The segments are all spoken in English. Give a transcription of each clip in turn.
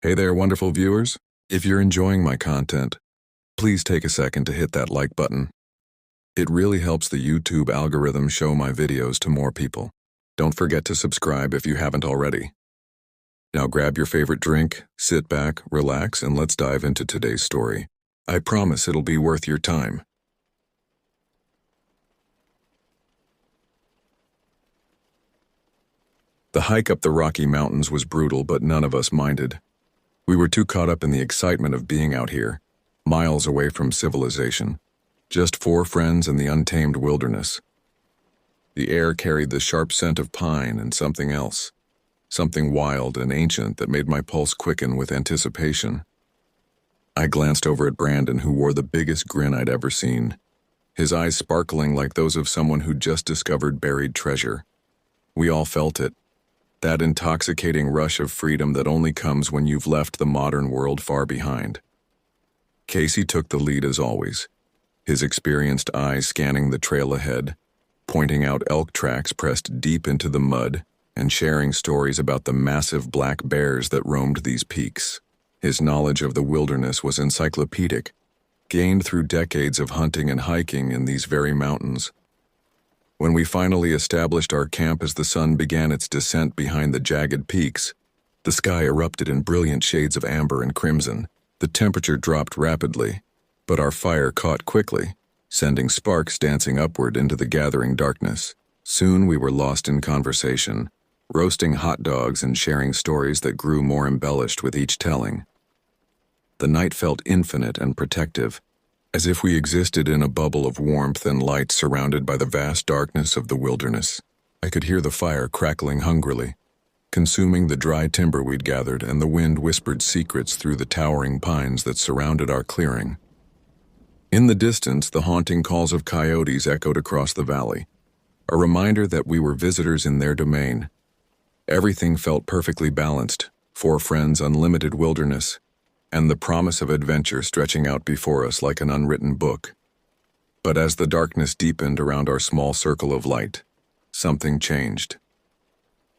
Hey there, wonderful viewers. If you're enjoying my content, please take a second to hit that like button. It really helps the YouTube algorithm show my videos to more people. Don't forget to subscribe if you haven't already. Now grab your favorite drink, sit back, relax, and let's dive into today's story. I promise it'll be worth your time. The hike up the Rocky Mountains was brutal, but none of us minded. We were too caught up in the excitement of being out here, miles away from civilization. Just four friends in the untamed wilderness. The air carried the sharp scent of pine and something else, something wild and ancient that made my pulse quicken with anticipation. I glanced over at Brandon, who wore the biggest grin I'd ever seen, his eyes sparkling like those of someone who just discovered buried treasure. We all felt it. That intoxicating rush of freedom that only comes when you've left the modern world far behind. Casey took the lead as always, his experienced eyes scanning the trail ahead, pointing out elk tracks pressed deep into the mud and sharing stories about the massive black bears that roamed these peaks. His knowledge of the wilderness was encyclopedic, gained through decades of hunting and hiking in these very mountains. When we finally established our camp as the sun began its descent behind the jagged peaks, the sky erupted in brilliant shades of amber and crimson. The temperature dropped rapidly, but our fire caught quickly, sending sparks dancing upward into the gathering darkness. Soon we were lost in conversation, roasting hot dogs and sharing stories that grew more embellished with each telling. The night felt infinite and protective, as if we existed in a bubble of warmth and light surrounded by the vast darkness of the wilderness. I could hear the fire crackling hungrily, consuming the dry timber we'd gathered, and the wind whispered secrets through the towering pines that surrounded our clearing. In the distance, the haunting calls of coyotes echoed across the valley, a reminder that we were visitors in their domain. Everything felt perfectly balanced: four friends, unlimited wilderness, and the promise of adventure stretching out before us like an unwritten book. But as the darkness deepened around our small circle of light, something changed.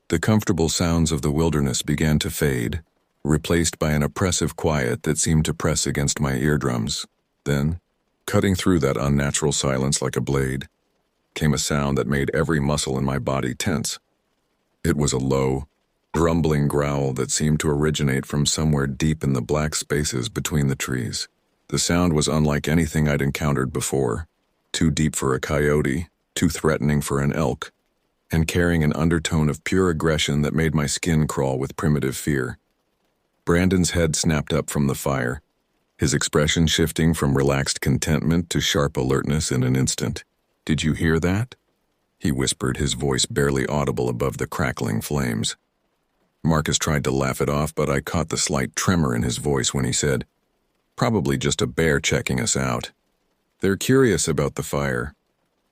The comfortable sounds of the wilderness began to fade, replaced by an oppressive quiet that seemed to press against my eardrums. Then, cutting through that unnatural silence like a blade, came a sound that made every muscle in my body tense. It was a low, rumbling growl that seemed to originate from somewhere deep in the black spaces between the trees. The sound was unlike anything I'd encountered before, too deep for a coyote, too threatening for an elk, and carrying an undertone of pure aggression that made my skin crawl with primitive fear. Brandon's head snapped up from the fire, his expression shifting from relaxed contentment to sharp alertness in an instant. "Did you hear that?" he whispered, his voice barely audible above the crackling flames. Marcus tried to laugh it off, but I caught the slight tremor in his voice when he said, "Probably just a bear checking us out. They're curious about the fire."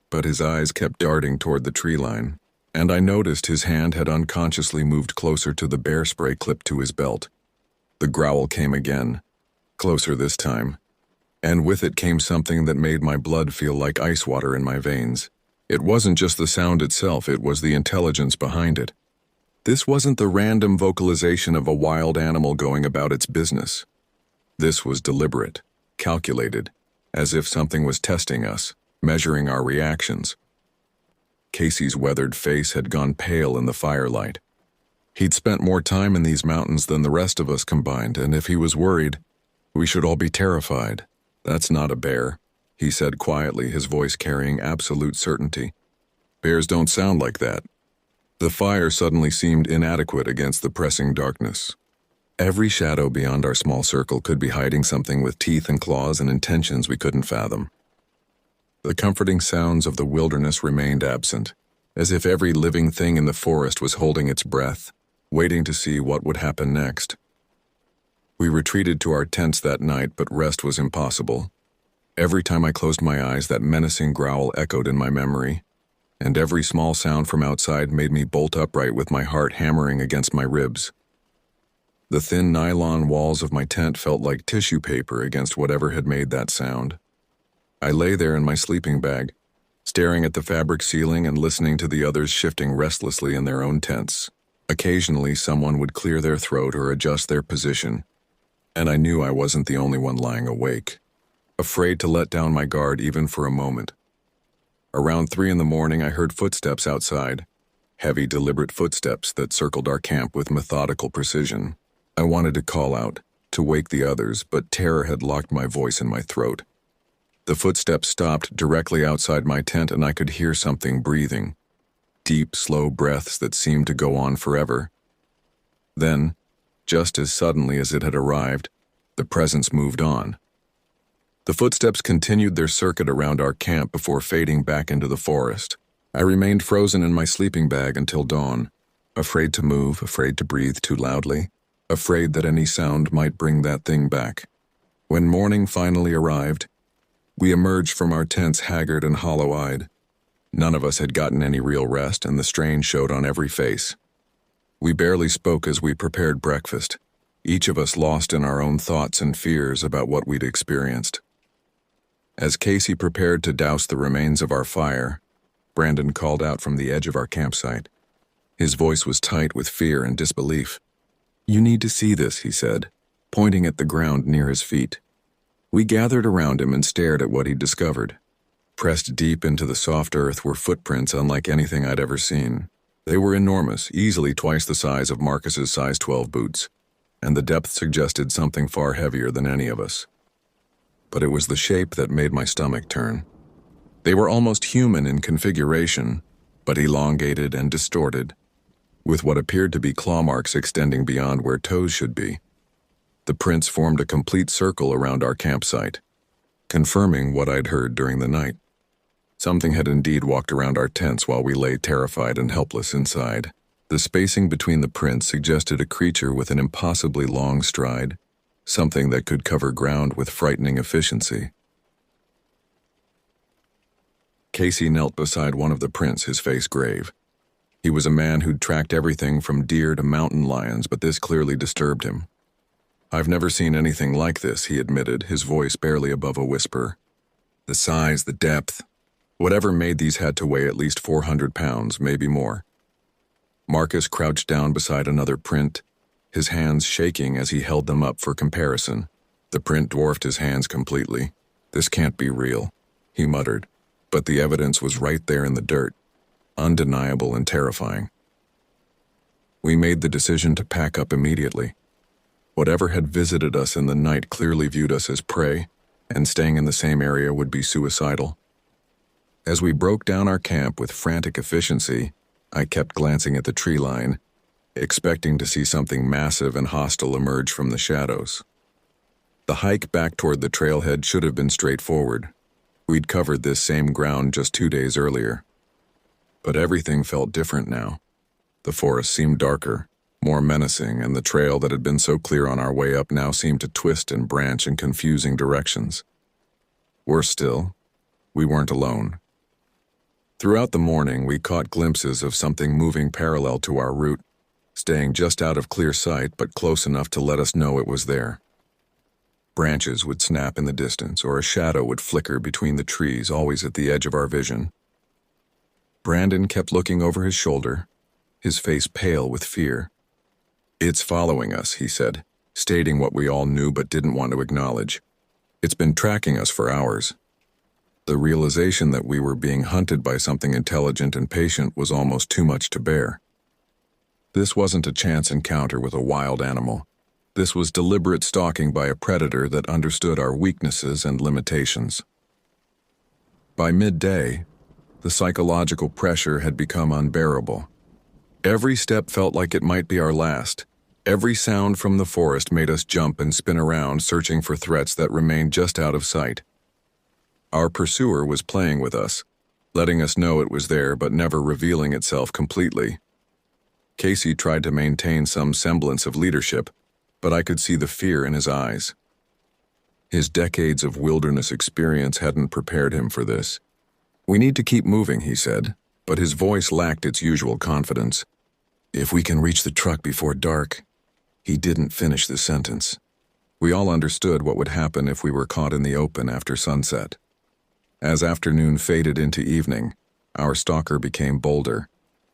But his eyes kept darting toward the tree line, and I noticed his hand had unconsciously moved closer to the bear spray clipped to his belt. The growl came again, closer this time, and with it came something that made my blood feel like ice water in my veins. It wasn't just the sound itself, it was the intelligence behind it. This wasn't the random vocalization of a wild animal going about its business. This was deliberate, calculated, as if something was testing us, measuring our reactions. Casey's weathered face had gone pale in the firelight. He'd spent more time in these mountains than the rest of us combined, and if he was worried, we should all be terrified. "That's not a bear," he said quietly, his voice carrying absolute certainty. "Bears don't sound like that." The fire suddenly seemed inadequate against the pressing darkness. Every shadow beyond our small circle could be hiding something with teeth and claws and intentions we couldn't fathom. The comforting sounds of the wilderness remained absent, as if every living thing in the forest was holding its breath, waiting to see what would happen next. We retreated to our tents that night, but rest was impossible. Every time I closed my eyes, that menacing growl echoed in my memory, and every small sound from outside made me bolt upright with my heart hammering against my ribs. The thin nylon walls of my tent felt like tissue paper against whatever had made that sound. I lay there in my sleeping bag, staring at the fabric ceiling and listening to the others shifting restlessly in their own tents. Occasionally, someone would clear their throat or adjust their position, and I knew I wasn't the only one lying awake, afraid to let down my guard even for a moment. Around 3 in the morning, I heard footsteps outside, heavy, deliberate footsteps that circled our camp with methodical precision. I wanted to call out, to wake the others, but terror had locked my voice in my throat. The footsteps stopped directly outside my tent, and I could hear something breathing, deep, slow breaths that seemed to go on forever. Then, just as suddenly as it had arrived, the presence moved on. The footsteps continued their circuit around our camp before fading back into the forest. I remained frozen in my sleeping bag until dawn, afraid to move, afraid to breathe too loudly, afraid that any sound might bring that thing back. When morning finally arrived, we emerged from our tents haggard and hollow-eyed. None of us had gotten any real rest, and the strain showed on every face. We barely spoke as we prepared breakfast, each of us lost in our own thoughts and fears about what we'd experienced. As Casey prepared to douse the remains of our fire, Brandon called out from the edge of our campsite. His voice was tight with fear and disbelief. "You need to see this," he said, pointing at the ground near his feet. We gathered around him and stared at what he'd discovered. Pressed deep into the soft earth were footprints unlike anything I'd ever seen. They were enormous, easily twice the size of Marcus's size 12 boots, and the depth suggested something far heavier than any of us. But it was the shape that made my stomach turn. They were almost human in configuration, but elongated and distorted, with what appeared to be claw marks extending beyond where toes should be. The prints formed a complete circle around our campsite, confirming what I'd heard during the night. Something had indeed walked around our tents while we lay terrified and helpless inside. The spacing between the prints suggested a creature with an impossibly long stride, something that could cover ground with frightening efficiency. Casey knelt beside one of the prints, his face grave. He was a man who'd tracked everything from deer to mountain lions, but this clearly disturbed him. "I've never seen anything like this," he admitted, his voice barely above a whisper. "The size, the depth. Whatever made these had to weigh at least 400 pounds, maybe more." Marcus crouched down beside another print, his hands shaking as he held them up for comparison. The print dwarfed his hands completely. "This can't be real," he muttered, but the evidence was right there in the dirt, undeniable and terrifying. We made the decision to pack up immediately. Whatever had visited us in the night clearly viewed us as prey, and staying in the same area would be suicidal. As we broke down our camp with frantic efficiency, I kept glancing at the tree line, expecting to see something massive and hostile emerge from the shadows. The hike back toward the trailhead should have been straightforward. We'd covered this same ground just 2 days earlier. But everything felt different now. The forest seemed darker, more menacing, and the trail that had been so clear on our way up now seemed to twist and branch in confusing directions. Worse still, we weren't alone. Throughout the morning, we caught glimpses of something moving parallel to our route, staying just out of clear sight but close enough to let us know it was there. Branches would snap in the distance, or a shadow would flicker between the trees, always at the edge of our vision. Brandon kept looking over his shoulder, his face pale with fear. "It's following us," he said, stating what we all knew but didn't want to acknowledge. "It's been tracking us for hours." The realization that we were being hunted by something intelligent and patient was almost too much to bear. This wasn't a chance encounter with a wild animal. This was deliberate stalking by a predator that understood our weaknesses and limitations. By midday, the psychological pressure had become unbearable. Every step felt like it might be our last. Every sound from the forest made us jump and spin around, searching for threats that remained just out of sight. Our pursuer was playing with us, letting us know it was there but never revealing itself completely. Casey tried to maintain some semblance of leadership, but I could see the fear in his eyes. His decades of wilderness experience hadn't prepared him for this. "We need to keep moving," he said, but his voice lacked its usual confidence. "If we can reach the truck before dark." He didn't finish the sentence. We all understood what would happen if we were caught in the open after sunset. As afternoon faded into evening, our stalker became bolder.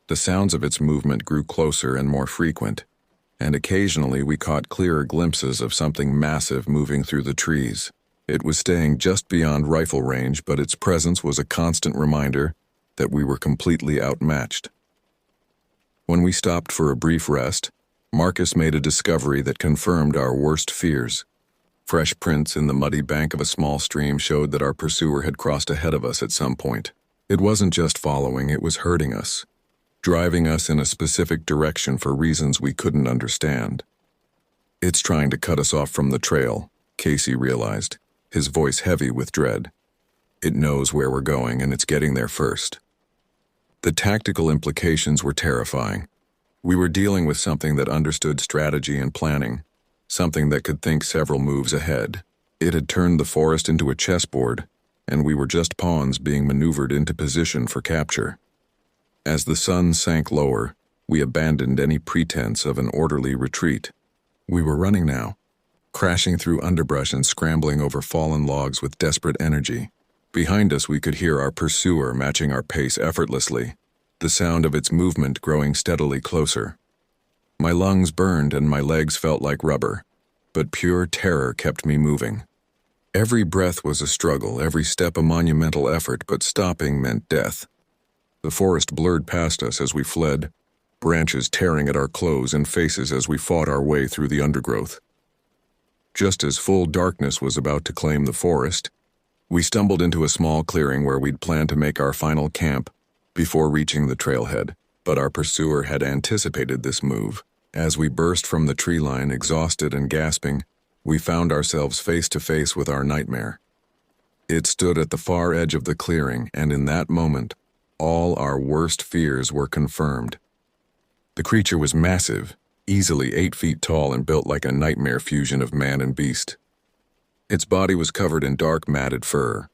The sounds of its movement grew closer and more frequent, and occasionally we caught clearer glimpses of something massive moving through the trees. It was staying just beyond rifle range, but its presence was a constant reminder that we were completely outmatched. When we stopped for a brief rest, Marcus made a discovery that confirmed our worst fears. Fresh prints in the muddy bank of a small stream showed that our pursuer had crossed ahead of us at some point. It wasn't just following, it was herding us, driving us in a specific direction for reasons we couldn't understand. It's trying to cut us off from the trail, Casey realized, his voice heavy with dread. It knows where we're going, and it's getting there first. The tactical implications were terrifying. We were dealing with something that understood strategy and planning, something that could think several moves ahead. It had turned the forest into a chessboard, and we were just pawns being maneuvered into position for capture. As the sun sank lower, we abandoned any pretense of an orderly retreat. We were running now, crashing through underbrush and scrambling over fallen logs with desperate energy. Behind us we could hear our pursuer matching our pace effortlessly, the sound of its movement growing steadily closer. My lungs burned and my legs felt like rubber, but pure terror kept me moving. Every breath was a struggle, every step a monumental effort, but stopping meant death. The forest blurred past us as we fled, branches tearing at our clothes and faces as we fought our way through the undergrowth. Just as full darkness was about to claim the forest, we stumbled into a small clearing where we'd planned to make our final camp before reaching the trailhead, but our pursuer had anticipated this move. As we burst from the tree line, exhausted and gasping, we found ourselves face to face with our nightmare. It stood at the far edge of the clearing, and in that moment, all our worst fears were confirmed. The creature was massive, easily 8 feet tall and built like a nightmare fusion of man and beast. Its body was covered in dark matted fur,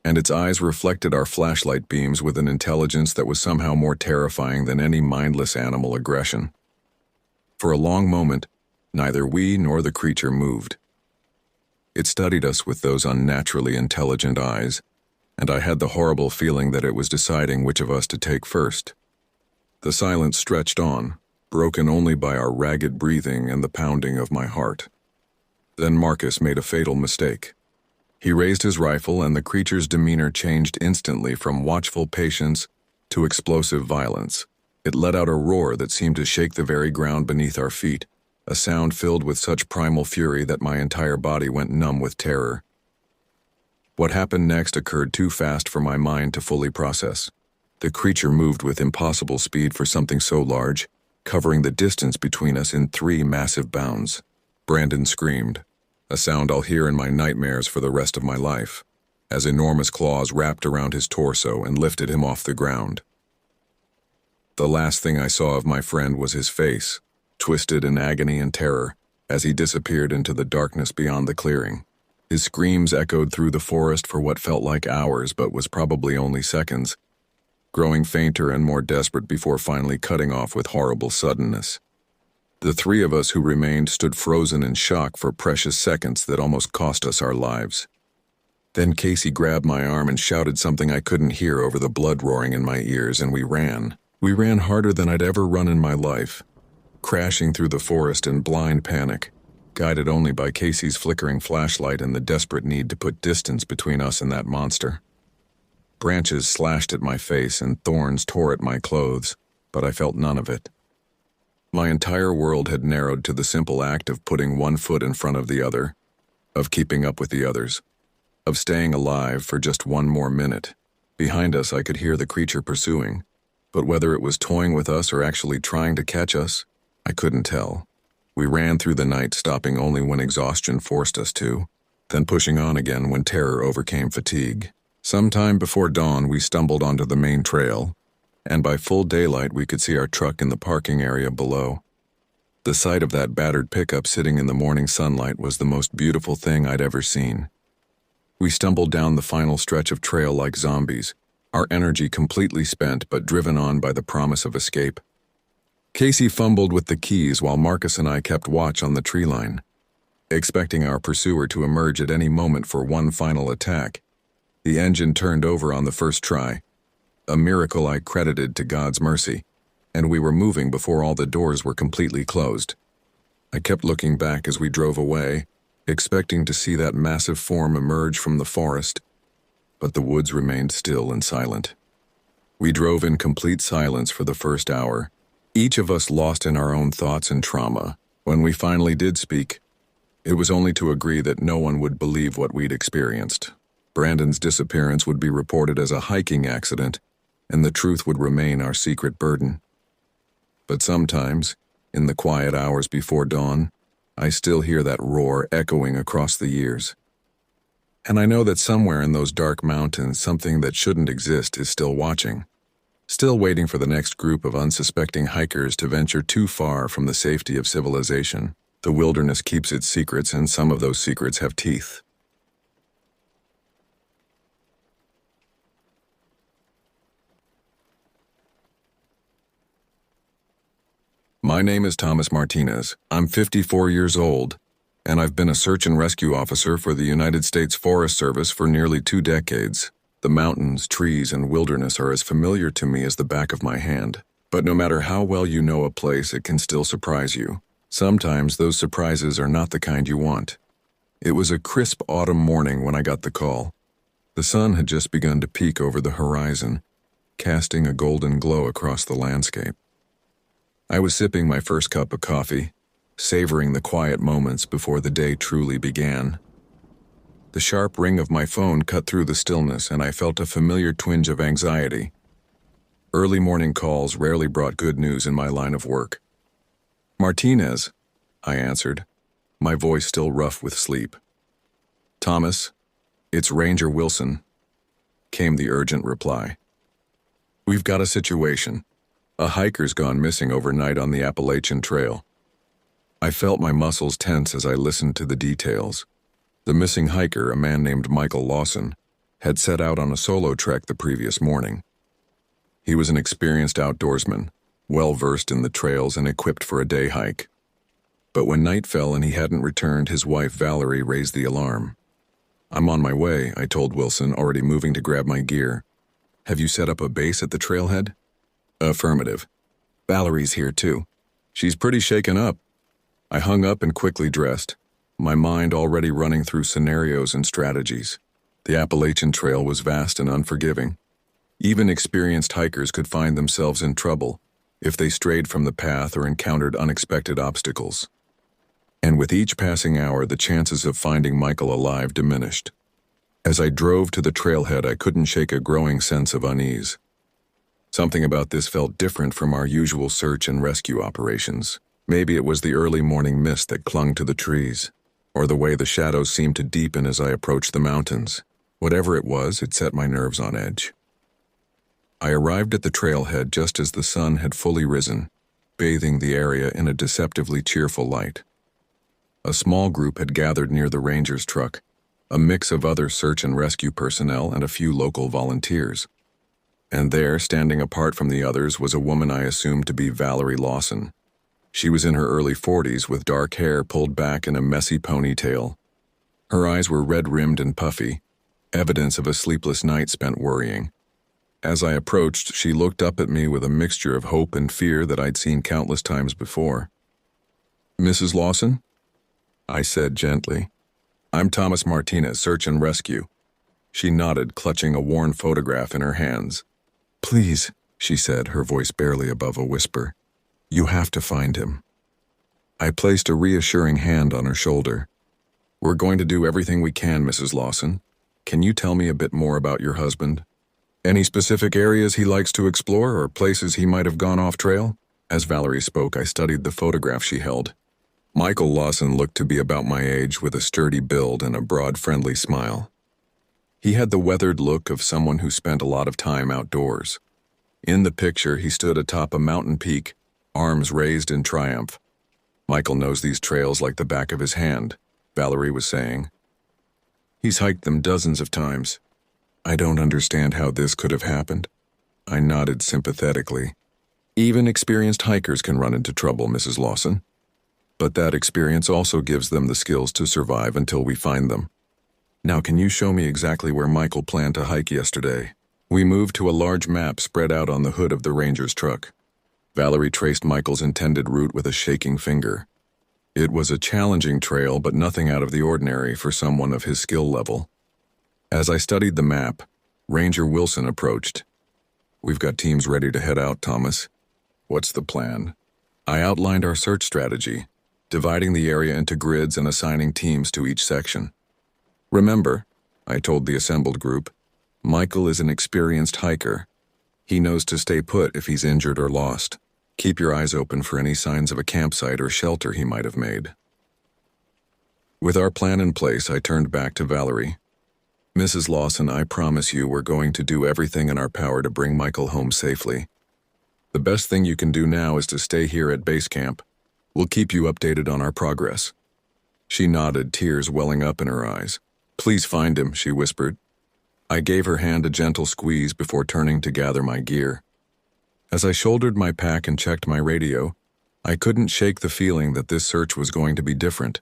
and its eyes reflected our flashlight beams with an intelligence that was somehow more terrifying than any mindless animal aggression. For a long moment, neither we nor the creature moved. It studied us with those unnaturally intelligent eyes, and I had the horrible feeling that it was deciding which of us to take first. The silence stretched on, broken only by our ragged breathing and the pounding of my heart. Then Marcus made a fatal mistake. He raised his rifle, and the creature's demeanor changed instantly from watchful patience to explosive violence. It let out a roar that seemed to shake the very ground beneath our feet, a sound filled with such primal fury that my entire body went numb with terror. What happened next occurred too fast for my mind to fully process. The creature moved with impossible speed for something so large, covering the distance between us in 3 massive bounds. Brandon screamed, a sound I'll hear in my nightmares for the rest of my life, as enormous claws wrapped around his torso and lifted him off the ground. The last thing I saw of my friend was his face, twisted in agony and terror, as he disappeared into the darkness beyond the clearing. His screams echoed through the forest for what felt like hours but was probably only seconds, growing fainter and more desperate before finally cutting off with horrible suddenness. The 3 of us who remained stood frozen in shock for precious seconds that almost cost us our lives. Then Casey grabbed my arm and shouted something I couldn't hear over the blood roaring in my ears, and we ran. We ran harder than I'd ever run in my life, crashing through the forest in blind panic, guided only by Casey's flickering flashlight and the desperate need to put distance between us and that monster. Branches slashed at my face and thorns tore at my clothes, but I felt none of it. My entire world had narrowed to the simple act of putting one foot in front of the other, of keeping up with the others, of staying alive for just one more minute. Behind us I could hear the creature pursuing, but whether it was toying with us or actually trying to catch us, I couldn't tell. We ran through the night, stopping only when exhaustion forced us to, then pushing on again when terror overcame fatigue. Sometime before dawn we stumbled onto the main trail, and by full daylight we could see our truck in the parking area below. The sight of that battered pickup sitting in the morning sunlight was the most beautiful thing I'd ever seen. We stumbled down the final stretch of trail like zombies, our energy completely spent but driven on by the promise of escape. Casey fumbled with the keys while Marcus and I kept watch on the tree line, expecting our pursuer to emerge at any moment for one final attack. The engine turned over on the first try, a miracle I credited to God's mercy. and we were moving before all the doors were completely closed. I kept looking back as we drove away, expecting to see that massive form emerge from the forest, but the woods remained still and silent. We drove in complete silence for the first hour, each of us lost in our own thoughts and trauma. When we finally did speak, it was only to agree that no one would believe what we'd experienced. Brandon's disappearance would be reported as a hiking accident, and the truth would remain our secret burden. But sometimes, in the quiet hours before dawn, I still hear that roar echoing across the years. And I know that somewhere in those dark mountains, something that shouldn't exist is still watching, still waiting for the next group of unsuspecting hikers to venture too far from the safety of civilization. The wilderness keeps its secrets, and some of those secrets have teeth. My name is Thomas Martinez. I'm 54 years old, and I've been a search and rescue officer for the United States Forest Service for nearly 2 decades. The mountains, trees, and wilderness are as familiar to me as the back of my hand. But no matter how well you know a place, it can still surprise you. Sometimes those surprises are not the kind you want. It was a crisp autumn morning when I got the call. The sun had just begun to peek over the horizon, casting a golden glow across the landscape. I was sipping my first cup of coffee, savoring the quiet moments before the day truly began. The sharp ring of my phone cut through the stillness, and I felt a familiar twinge of anxiety. Early morning calls rarely brought good news in my line of work. "Martinez," I answered, my voice still rough with sleep. "Thomas, it's Ranger Wilson," came the urgent reply. "We've got a situation. A hiker's gone missing overnight on the Appalachian Trail." I felt my muscles tense as I listened to the details. The missing hiker, a man named Michael Lawson, had set out on a solo trek the previous morning. He was an experienced outdoorsman, well-versed in the trails and equipped for a day hike. But when night fell and he hadn't returned, his wife Valerie raised the alarm. "I'm on my way," I told Wilson, already moving to grab my gear. "Have you set up a base at the trailhead?" "Affirmative. Valerie's here too. She's pretty shaken up." I hung up and quickly dressed, my mind already running through scenarios and strategies. The Appalachian Trail was vast and unforgiving. Even experienced hikers could find themselves in trouble if they strayed from the path or encountered unexpected obstacles. And with each passing hour, the chances of finding Michael alive diminished. As I drove to the trailhead, I couldn't shake a growing sense of unease. Something about this felt different from our usual search and rescue operations. Maybe it was the early morning mist that clung to the trees, or the way the shadows seemed to deepen as I approached the mountains. Whatever it was, it set my nerves on edge. I arrived at the trailhead just as the sun had fully risen, bathing the area in a deceptively cheerful light. A small group had gathered near the ranger's truck, a mix of other search and rescue personnel and a few local volunteers. And there, standing apart from the others, was a woman I assumed to be Valerie Lawson. She was in her early 40s with dark hair pulled back in a messy ponytail. Her eyes were red-rimmed and puffy, evidence of a sleepless night spent worrying. As I approached, she looked up at me with a mixture of hope and fear that I'd seen countless times before. "Mrs. Lawson?" I said gently. "I'm Thomas Martinez, search and rescue." She nodded, clutching a worn photograph in her hands. "Please," she said, her voice barely above a whisper. "You have to find him." I placed a reassuring hand on her shoulder. "We're going to do everything we can, Mrs. Lawson. Can you tell me a bit more about your husband? Any specific areas he likes to explore or places he might have gone off trail?" As Valerie spoke, I studied the photograph she held. Michael Lawson looked to be about my age, with a sturdy build and a broad, friendly smile. He had the weathered look of someone who spent a lot of time outdoors. In the picture, he stood atop a mountain peak, arms raised in triumph. "Michael knows these trails like the back of his hand," Valerie was saying. "He's hiked them dozens of times." "I don't understand how this could have happened." I nodded sympathetically. "Even experienced hikers can run into trouble, Mrs. Lawson. But that experience also gives them the skills to survive until we find them. Now, can you show me exactly where Michael planned to hike yesterday?" We moved to a large map spread out on the hood of the ranger's truck. Valerie traced Michael's intended route with a shaking finger. It was a challenging trail, but nothing out of the ordinary for someone of his skill level. As I studied the map, Ranger Wilson approached. "We've got teams ready to head out, Thomas. What's the plan?" I outlined our search strategy, dividing the area into grids and assigning teams to each section. "Remember," I told the assembled group, "Michael is an experienced hiker. He knows to stay put if he's injured or lost. Keep your eyes open for any signs of a campsite or shelter he might have made." With our plan in place, I turned back to Valerie. "Mrs. Lawson, I promise you we're going to do everything in our power to bring Michael home safely. The best thing you can do now is to stay here at base camp. We'll keep you updated on our progress." She nodded, tears welling up in her eyes. "Please find him," she whispered. I gave her hand a gentle squeeze before turning to gather my gear. As I shouldered my pack and checked my radio, I couldn't shake the feeling that this search was going to be different.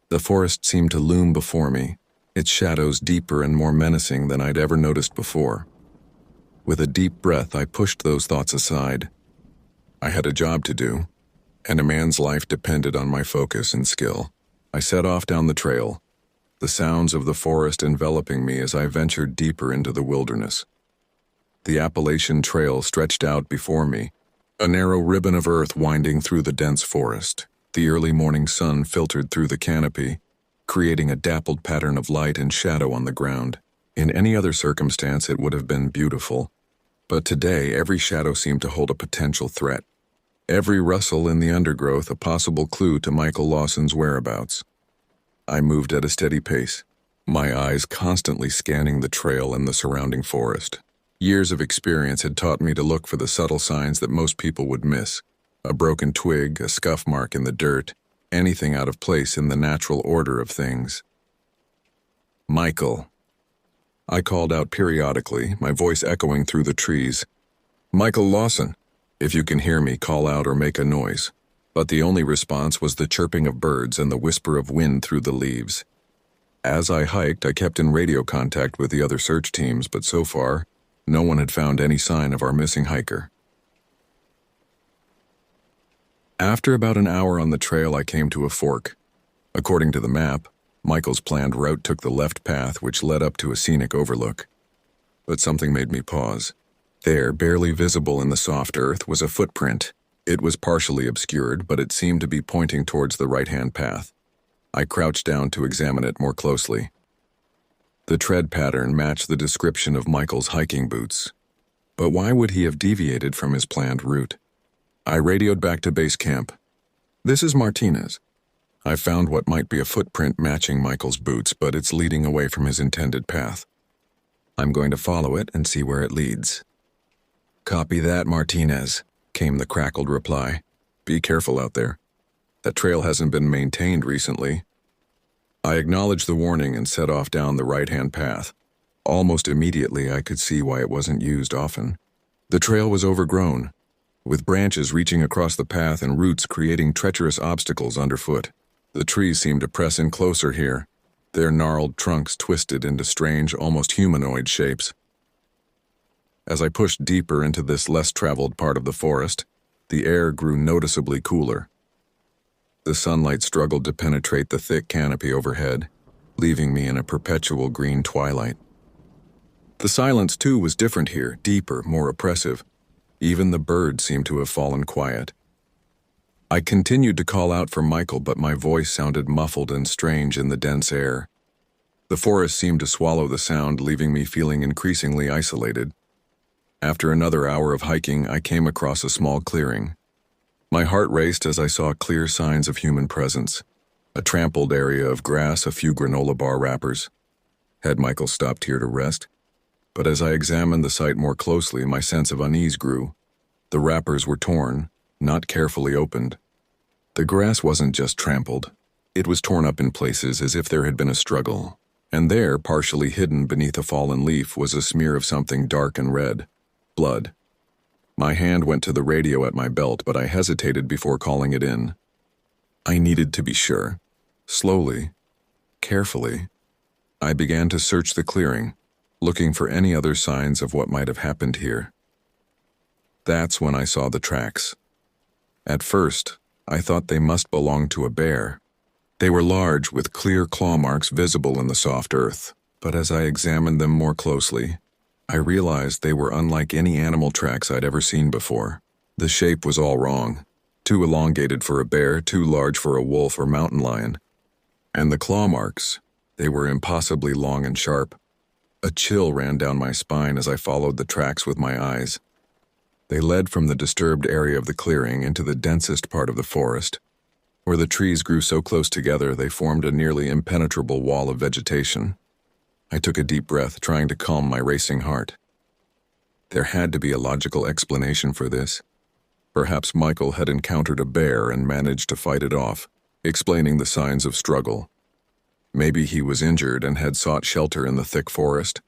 The forest seemed to loom before me, its shadows deeper and more menacing than I'd ever noticed before. With a deep breath, I pushed those thoughts aside. I had a job to do, and a man's life depended on my focus and skill. I set off down the trail, the sounds of the forest enveloping me as I ventured deeper into the wilderness. The Appalachian Trail stretched out before me, a narrow ribbon of earth winding through the dense forest. The early morning sun filtered through the canopy, creating a dappled pattern of light and shadow on the ground. In any other circumstance, it would have been beautiful. But today, every shadow seemed to hold a potential threat. Every rustle in the undergrowth a possible clue to Michael Lawson's whereabouts. I moved at a steady pace, my eyes constantly scanning the trail and the surrounding forest. Years of experience had taught me to look for the subtle signs that most people would miss. A broken twig, a scuff mark in the dirt, anything out of place in the natural order of things. "Michael." I called out periodically, my voice echoing through the trees. "Michael Lawson. If you can hear me, call out or make a noise." But the only response was the chirping of birds and the whisper of wind through the leaves. As I hiked, I kept in radio contact with the other search teams, but so far, no one had found any sign of our missing hiker. After about an hour on the trail, I came to a fork. According to the map, Michael's planned route took the left path, which led up to a scenic overlook. But something made me pause. There, barely visible in the soft earth, was a footprint. It was partially obscured, but it seemed to be pointing towards the right-hand path. I crouched down to examine it more closely. The tread pattern matched the description of Michael's hiking boots. But why would he have deviated from his planned route? I radioed back to base camp. "This is Martinez. I found what might be a footprint matching Michael's boots, but it's leading away from his intended path. I'm going to follow it and see where it leads." "Copy that, Martinez," came the crackled reply. "Be careful out there. That trail hasn't been maintained recently." I acknowledged the warning and set off down the right-hand path. Almost immediately, I could see why it wasn't used often. The trail was overgrown, with branches reaching across the path and roots creating treacherous obstacles underfoot. The trees seemed to press in closer here, their gnarled trunks twisted into strange, almost humanoid shapes. As I pushed deeper into this less traveled part of the forest, the air grew noticeably cooler. The sunlight struggled to penetrate the thick canopy overhead, leaving me in a perpetual green twilight. The silence, too, was different here, deeper, more oppressive. Even the birds seemed to have fallen quiet. I continued to call out for Michael, but my voice sounded muffled and strange in the dense air. The forest seemed to swallow the sound, leaving me feeling increasingly isolated. After another hour of hiking, I came across a small clearing. My heart raced as I saw clear signs of human presence. A trampled area of grass, a few granola bar wrappers. Had Michael stopped here to rest? But as I examined the site more closely, my sense of unease grew. The wrappers were torn, not carefully opened. The grass wasn't just trampled. It was torn up in places as if there had been a struggle. And there, partially hidden beneath a fallen leaf, was a smear of something dark and red. Blood. My hand went to the radio at my belt, but I hesitated before calling it in. I needed to be sure. Slowly, carefully, I began to search the clearing, looking for any other signs of what might have happened here. That's when I saw the tracks. At first, I thought they must belong to a bear. They were large, with clear claw marks visible in the soft earth, but as I examined them more closely, I realized they were unlike any animal tracks I'd ever seen before. The shape was all wrong. Too elongated for a bear, too large for a wolf or mountain lion. And the claw marks, they were impossibly long and sharp. A chill ran down my spine as I followed the tracks with my eyes. They led from the disturbed area of the clearing into the densest part of the forest, where the trees grew so close together they formed a nearly impenetrable wall of vegetation. I took a deep breath, trying to calm my racing heart. There had to be a logical explanation for this. Perhaps Michael had encountered a bear and managed to fight it off, explaining the signs of struggle. Maybe he was injured and had sought shelter in the thick forest.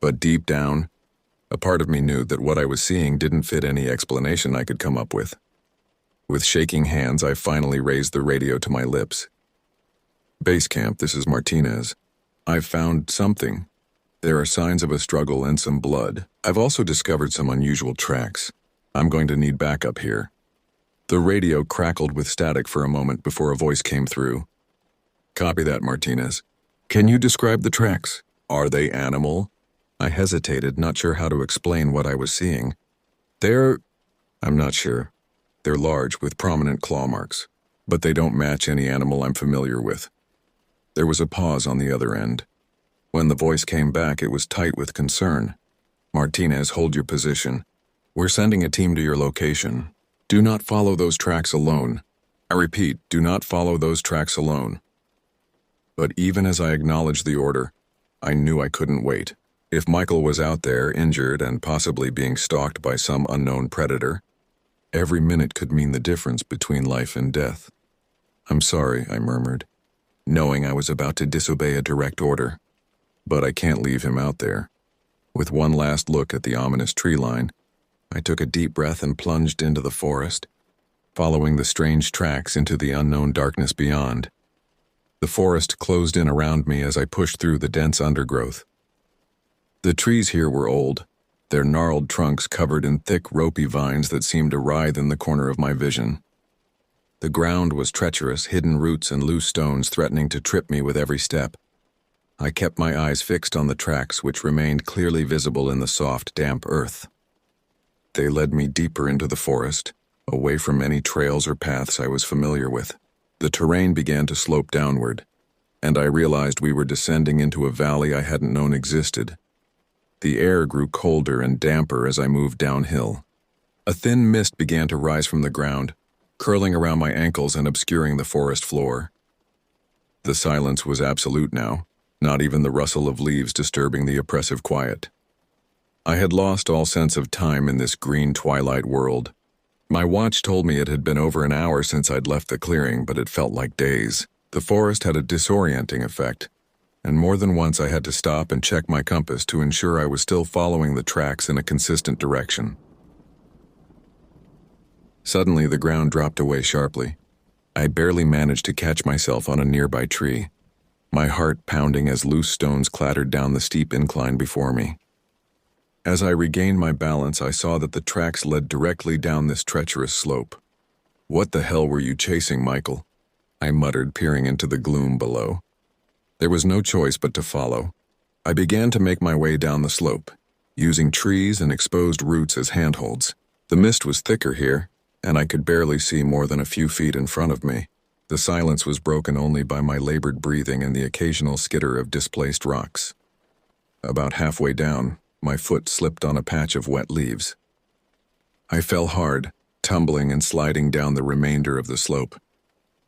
But deep down, a part of me knew that what I was seeing didn't fit any explanation I could come up with. With shaking hands, I finally raised the radio to my lips. "Base camp, this is Martinez. I've found something. There are signs of a struggle and some blood. I've also discovered some unusual tracks. I'm going to need backup here." The radio crackled with static for a moment before a voice came through. "Copy that, Martinez. Can you describe the tracks? Are they animal?" I hesitated, not sure how to explain what I was seeing. I'm not sure. They're large with prominent claw marks, but they don't match any animal I'm familiar with." There was a pause on the other end. When the voice came back, it was tight with concern. "Martinez, hold your position. We're sending a team to your location. Do not follow those tracks alone. I repeat, do not follow those tracks alone." But even as I acknowledged the order, I knew I couldn't wait. If Michael was out there, injured and possibly being stalked by some unknown predator, every minute could mean the difference between life and death. "I'm sorry," I murmured, knowing I was about to disobey a direct order. "But I can't leave him out there." With one last look at the ominous tree line, I took a deep breath and plunged into the forest, following the strange tracks into the unknown darkness beyond. The forest closed in around me as I pushed through the dense undergrowth. The trees here were old, their gnarled trunks covered in thick, ropey vines that seemed to writhe in the corner of my vision. The ground was treacherous, hidden roots and loose stones threatening to trip me with every step. I kept my eyes fixed on the tracks, which remained clearly visible in the soft, damp earth. They led me deeper into the forest, away from any trails or paths I was familiar with. The terrain began to slope downward, and I realized we were descending into a valley I hadn't known existed. The air grew colder and damper as I moved downhill. A thin mist began to rise from the ground, curling around my ankles and obscuring the forest floor. The silence was absolute now, not even the rustle of leaves disturbing the oppressive quiet. I had lost all sense of time in this green twilight world. My watch told me it had been over an hour since I'd left the clearing, but it felt like days. The forest had a disorienting effect, and more than once I had to stop and check my compass to ensure I was still following the tracks in a consistent direction. Suddenly, the ground dropped away sharply. I barely managed to catch myself on a nearby tree, my heart pounding as loose stones clattered down the steep incline before me. As I regained my balance, I saw that the tracks led directly down this treacherous slope. "What the hell were you chasing, Michael?" I muttered, peering into the gloom below. There was no choice but to follow. I began to make my way down the slope, using trees and exposed roots as handholds. The mist was thicker here, and I could barely see more than a few feet in front of me. The silence was broken only by my labored breathing and the occasional skitter of displaced rocks. About halfway down, my foot slipped on a patch of wet leaves. I fell hard, tumbling and sliding down the remainder of the slope.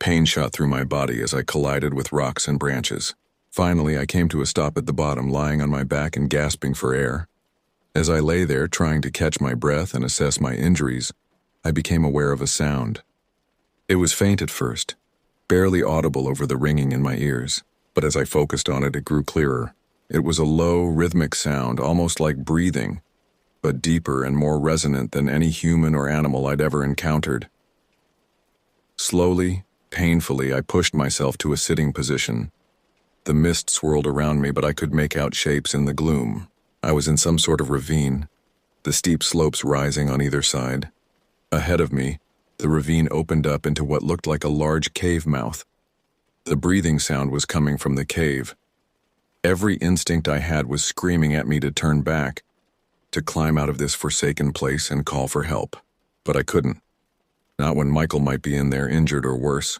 Pain shot through my body as I collided with rocks and branches. Finally, I came to a stop at the bottom, lying on my back and gasping for air. As I lay there, trying to catch my breath and assess my injuries, I became aware of a sound. It was faint at first, barely audible over the ringing in my ears, but as I focused on it, it grew clearer. It was a low, rhythmic sound, almost like breathing, but deeper and more resonant than any human or animal I'd ever encountered. Slowly, painfully, I pushed myself to a sitting position. The mist swirled around me, but I could make out shapes in the gloom. I was in some sort of ravine. the steep slopes rising on either side. Ahead of me, the ravine opened up into what looked like a large cave mouth. The breathing sound was coming from the cave. Every instinct I had was screaming at me to turn back, to climb out of this forsaken place and call for help. But I couldn't. Not when Michael might be in there injured or worse.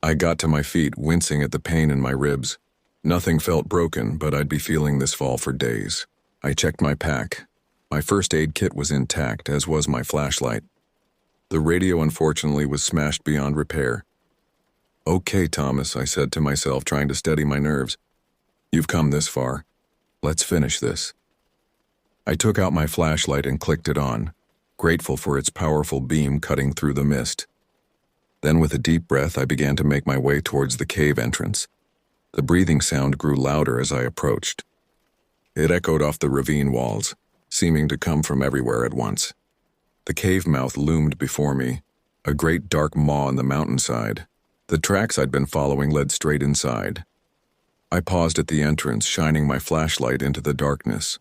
I got to my feet, wincing at the pain in my ribs. Nothing felt broken, but I'd be feeling this fall for days. I checked my pack. My first aid kit was intact, as was my flashlight. The radio, unfortunately, was smashed beyond repair. "Okay, Thomas," I said to myself, trying to steady my nerves. "You've come this far. Let's finish this." I took out my flashlight and clicked it on, grateful for its powerful beam cutting through the mist. Then, with a deep breath, I began to make my way towards the cave entrance. The breathing sound grew louder as I approached. It echoed off the ravine walls, seeming to come from everywhere at once. The cave mouth loomed before me, a great dark maw on the mountainside. The tracks I'd been following led straight inside. I paused at the entrance, shining my flashlight into the darkness.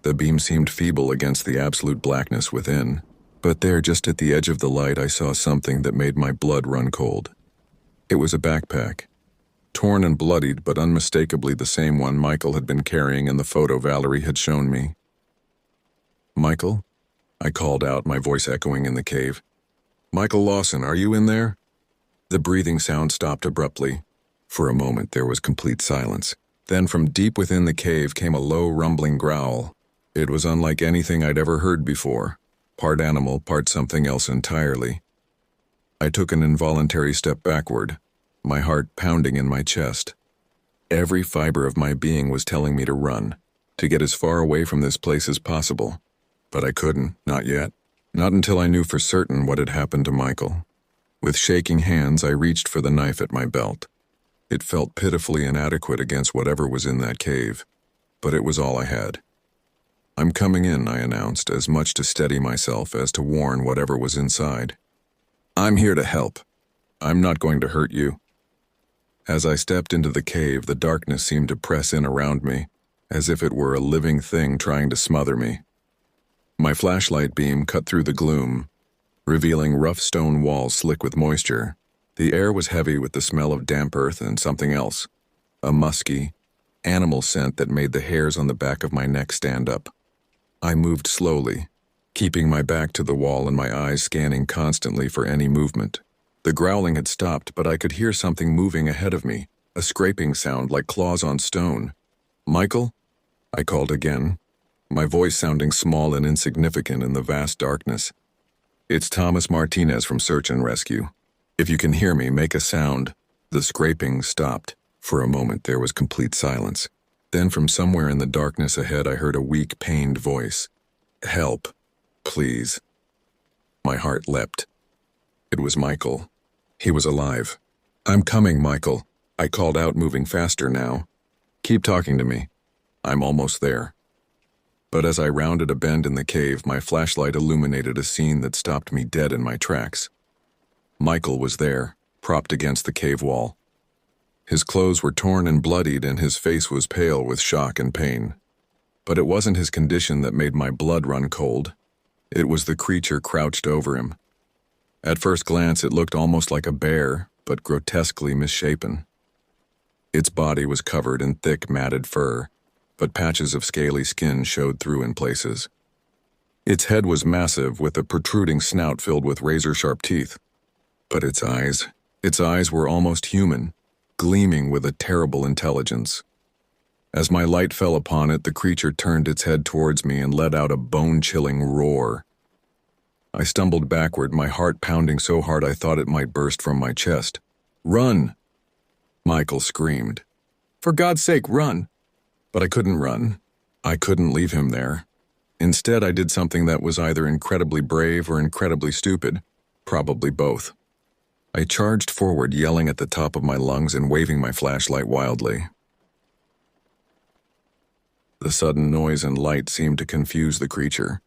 The beam seemed feeble against the absolute blackness within, but there, just at the edge of the light, I saw something that made my blood run cold. It was a backpack, torn and bloodied, but unmistakably the same one Michael had been carrying in the photo Valerie had shown me. "Michael?" I called out, my voice echoing in the cave. "Michael Lawson, are you in there?" The breathing sound stopped abruptly. For a moment there was complete silence. Then from deep within the cave came a low, rumbling growl. It was unlike anything I'd ever heard before, part animal, part something else entirely. I took an involuntary step backward, my heart pounding in my chest. Every fiber of my being was telling me to run, to get as far away from this place as possible. But I couldn't, not yet. Not until I knew for certain what had happened to Michael. With shaking hands, I reached for the knife at my belt. It felt pitifully inadequate against whatever was in that cave, but it was all I had. "I'm coming in," I announced, as much to steady myself as to warn whatever was inside. "I'm here to help. I'm not going to hurt you." As I stepped into the cave, the darkness seemed to press in around me, as if it were a living thing trying to smother me. My flashlight beam cut through the gloom, revealing rough stone walls slick with moisture. The air was heavy with the smell of damp earth and something else, a musky, animal scent that made the hairs on the back of my neck stand up. I moved slowly, keeping my back to the wall and my eyes scanning constantly for any movement. The growling had stopped, but I could hear something moving ahead of me, a scraping sound like claws on stone. "Michael?" I called again, my voice sounding small and insignificant in the vast darkness. "It's Thomas Martinez from Search and Rescue. If you can hear me, make a sound." The scraping stopped. For a moment there was complete silence. Then from somewhere in the darkness ahead I heard a weak, pained voice. "Help, please." My heart leapt. It was Michael. He was alive. "I'm coming, Michael," I called out, moving faster now. "Keep talking to me. I'm almost there." But as I rounded a bend in the cave, my flashlight illuminated a scene that stopped me dead in my tracks. Michael was there, propped against the cave wall. His clothes were torn and bloodied, and his face was pale with shock and pain. But it wasn't his condition that made my blood run cold. It was the creature crouched over him. At first glance, it looked almost like a bear, but grotesquely misshapen. Its body was covered in thick, matted fur, but patches of scaly skin showed through in places. Its head was massive, with a protruding snout filled with razor-sharp teeth. But its eyes were almost human, gleaming with a terrible intelligence. As my light fell upon it, the creature turned its head towards me and let out a bone-chilling roar. I stumbled backward, my heart pounding so hard I thought it might burst from my chest. "Run!" Michael screamed. "For God's sake, run!" But I couldn't run. I couldn't leave him there. Instead, I did something that was either incredibly brave or incredibly stupid, probably both. I charged forward, yelling at the top of my lungs and waving my flashlight wildly. The sudden noise and light seemed to confuse the creature.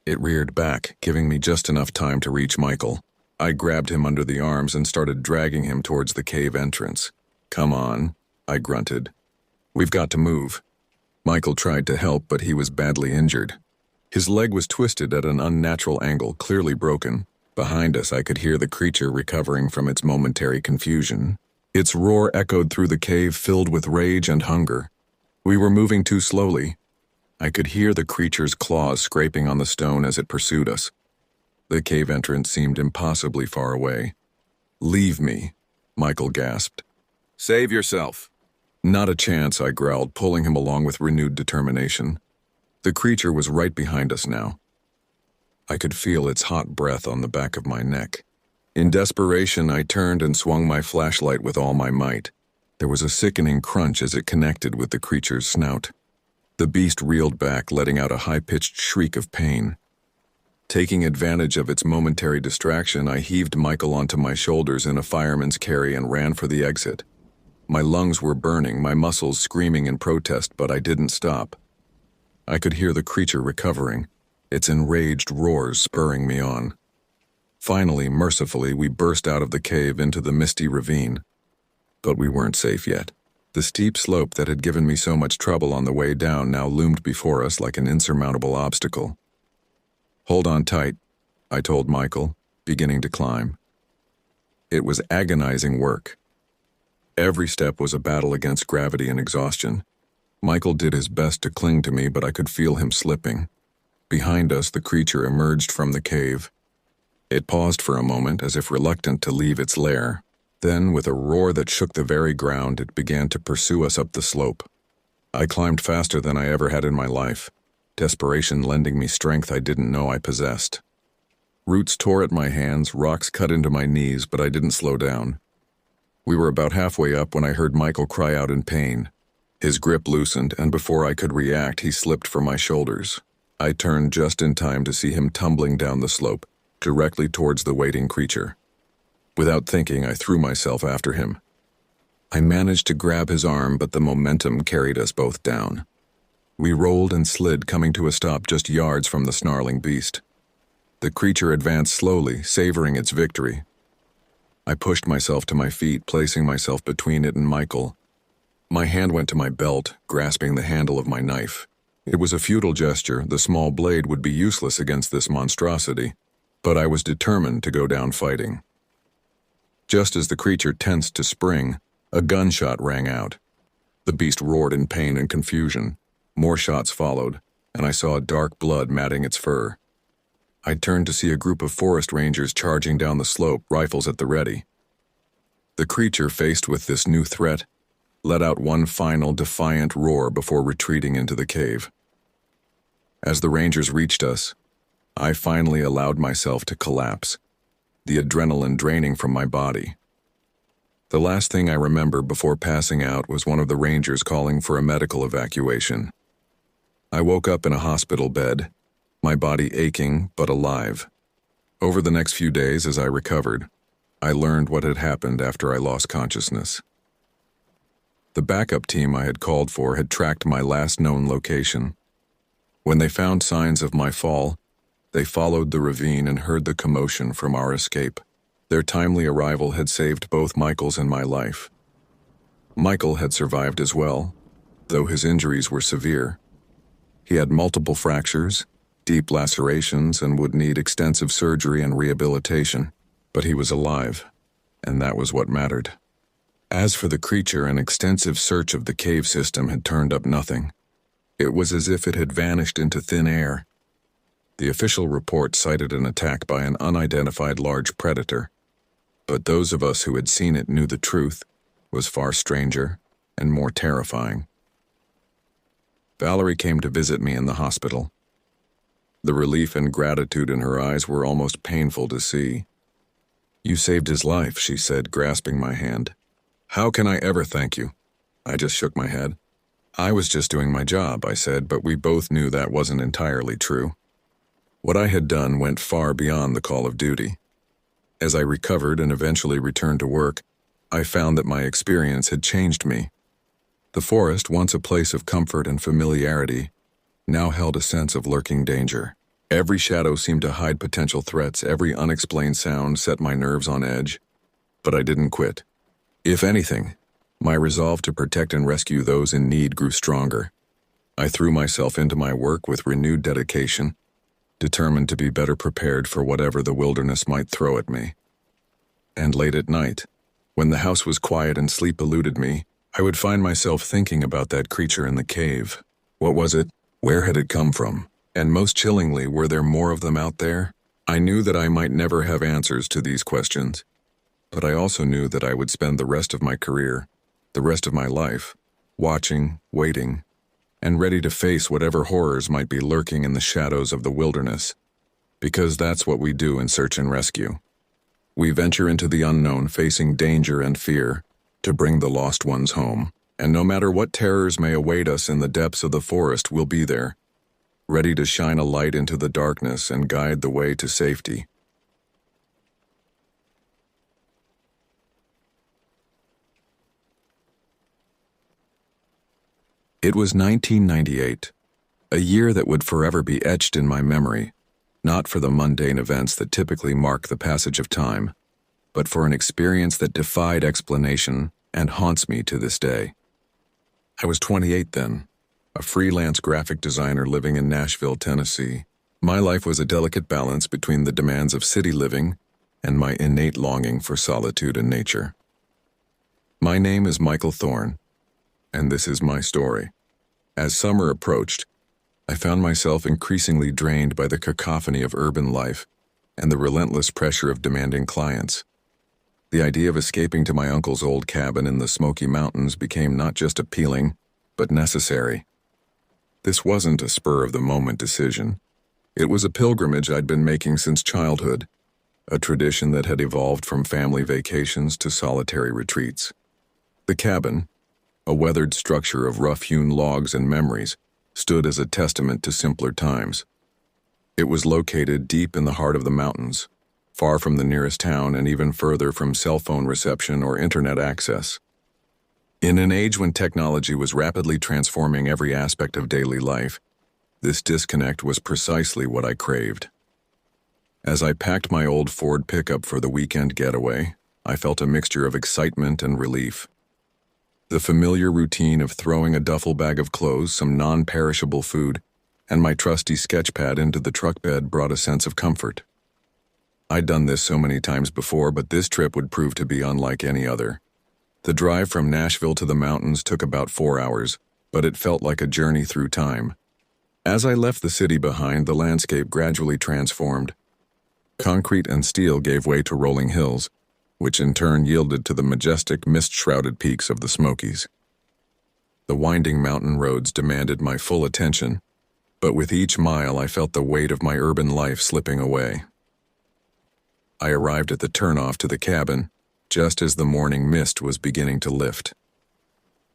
It reared back, giving me just enough time to reach Michael. I grabbed him under the arms and started dragging him towards the cave entrance. "Come on," I grunted. "We've got to move." Michael tried to help, but he was badly injured. His leg was twisted at an unnatural angle, clearly broken. Behind us, I could hear the creature recovering from its momentary confusion. Its roar echoed through the cave, filled with rage and hunger. We were moving too slowly. I could hear the creature's claws scraping on the stone as it pursued us. The cave entrance seemed impossibly far away. "Leave me," Michael gasped. "Save yourself." "Not a chance," I growled, pulling him along with renewed determination. The creature was right behind us now. I could feel its hot breath on the back of my neck. In desperation, I turned and swung my flashlight with all my might. There was a sickening crunch as it connected with the creature's snout. The beast reeled back, letting out a high-pitched shriek of pain. Taking advantage of its momentary distraction, I heaved Michael onto my shoulders in a fireman's carry and ran for the exit. My lungs were burning, my muscles screaming in protest, but I didn't stop. I could hear the creature recovering, its enraged roars spurring me on. Finally, mercifully, we burst out of the cave into the misty ravine. But we weren't safe yet. The steep slope that had given me so much trouble on the way down now loomed before us like an insurmountable obstacle. "Hold on tight," I told Michael, beginning to climb. It was agonizing work. Every step was a battle against gravity and exhaustion. Michael did his best to cling to me, but I could feel him slipping. Behind us, the creature emerged from the cave. It paused for a moment, as if reluctant to leave its lair. Then, with a roar that shook the very ground, it began to pursue us up the slope. I climbed faster than I ever had in my life, desperation lending me strength I didn't know I possessed. Roots tore at my hands, rocks cut into my knees, but I didn't slow down. We were about halfway up when I heard Michael cry out in pain. His grip loosened, and before I could react, he slipped from my shoulders. I turned just in time to see him tumbling down the slope, directly towards the waiting creature. Without thinking, I threw myself after him. I managed to grab his arm, but the momentum carried us both down. We rolled and slid, coming to a stop just yards from the snarling beast. The creature advanced slowly, savoring its victory. I pushed myself to my feet, placing myself between it and Michael. My hand went to my belt, grasping the handle of my knife. It was a futile gesture. The small blade would be useless against this monstrosity, but I was determined to go down fighting. Just as the creature tensed to spring, a gunshot rang out. The beast roared in pain and confusion. More shots followed, and I saw dark blood matting its fur. I turned to see a group of forest rangers charging down the slope, rifles at the ready. The creature, faced with this new threat, let out one final defiant roar before retreating into the cave. As the rangers reached us, I finally allowed myself to collapse, the adrenaline draining from my body. The last thing I remember before passing out was one of the rangers calling for a medical evacuation. I woke up in a hospital bed, my body aching but alive. Over the next few days, as I recovered, I learned what had happened after I lost consciousness. The backup team I had called for had tracked my last known location. When they found signs of my fall, they followed the ravine and heard the commotion from our escape. Their timely arrival had saved both Michael's and my life. Michael had survived as well, though his injuries were severe. He had multiple fractures, deep lacerations, and would need extensive surgery and rehabilitation, but he was alive, and that was what mattered. As for the creature, an extensive search of the cave system had turned up nothing. It was as if it had vanished into thin air. The official report cited an attack by an unidentified large predator, but those of us who had seen it knew the truth was far stranger and more terrifying. Valerie came to visit me in the hospital. The relief and gratitude in her eyes were almost painful to see. "You saved his life," she said, grasping my hand. "How can I ever thank you?" I just shook my head. "I was just doing my job," I said, but we both knew that wasn't entirely true. What I had done went far beyond the call of duty. As I recovered and eventually returned to work, I found that my experience had changed me. The forest, once a place of comfort and familiarity, now held a sense of lurking danger. Every shadow seemed to hide potential threats, every unexplained sound set my nerves on edge. But I didn't quit. If anything, my resolve to protect and rescue those in need grew stronger. I threw myself into my work with renewed dedication, determined to be better prepared for whatever the wilderness might throw at me. And late at night, when the house was quiet and sleep eluded me, I would find myself thinking about that creature in the cave. What was it? Where had it come from? And most chillingly, were there more of them out there? I knew that I might never have answers to these questions, but I also knew that I would spend the rest of my career, the rest of my life, watching, waiting, and ready to face whatever horrors might be lurking in the shadows of the wilderness, because that's what we do in search and rescue. We venture into the unknown, facing danger and fear, to bring the lost ones home, and no matter what terrors may await us in the depths of the forest, we'll be there, ready to shine a light into the darkness and guide the way to safety. It was 1998, a year that would forever be etched in my memory, not for the mundane events that typically mark the passage of time, but for an experience that defied explanation and haunts me to this day. I was 28 then, a freelance graphic designer living in Nashville, Tennessee. My life was a delicate balance between the demands of city living and my innate longing for solitude and nature. My name is Michael Thorne, and this is my story. As summer approached, I found myself increasingly drained by the cacophony of urban life and the relentless pressure of demanding clients. The idea of escaping to my uncle's old cabin in the Smoky Mountains became not just appealing, but necessary. This wasn't a spur-of-the-moment decision. It was a pilgrimage I'd been making since childhood, a tradition that had evolved from family vacations to solitary retreats. The cabin, a weathered structure of rough-hewn logs and memories, stood as a testament to simpler times. It was located deep in the heart of the mountains, far from the nearest town and even further from cell phone reception or internet access. In an age when technology was rapidly transforming every aspect of daily life, this disconnect was precisely what I craved. As I packed my old Ford pickup for the weekend getaway, I felt a mixture of excitement and relief. The familiar routine of throwing a duffel bag of clothes, some non-perishable food, and my trusty sketch pad into the truck bed brought a sense of comfort. I'd done this so many times before, but this trip would prove to be unlike any other. The drive from Nashville to the mountains took about 4 hours, but it felt like a journey through time. As I left the city behind, the landscape gradually transformed. Concrete and steel gave way to rolling hills, which in turn yielded to the majestic mist-shrouded peaks of the Smokies. The winding mountain roads demanded my full attention, but with each mile I felt the weight of my urban life slipping away. I arrived at the turnoff to the cabin, just as the morning mist was beginning to lift.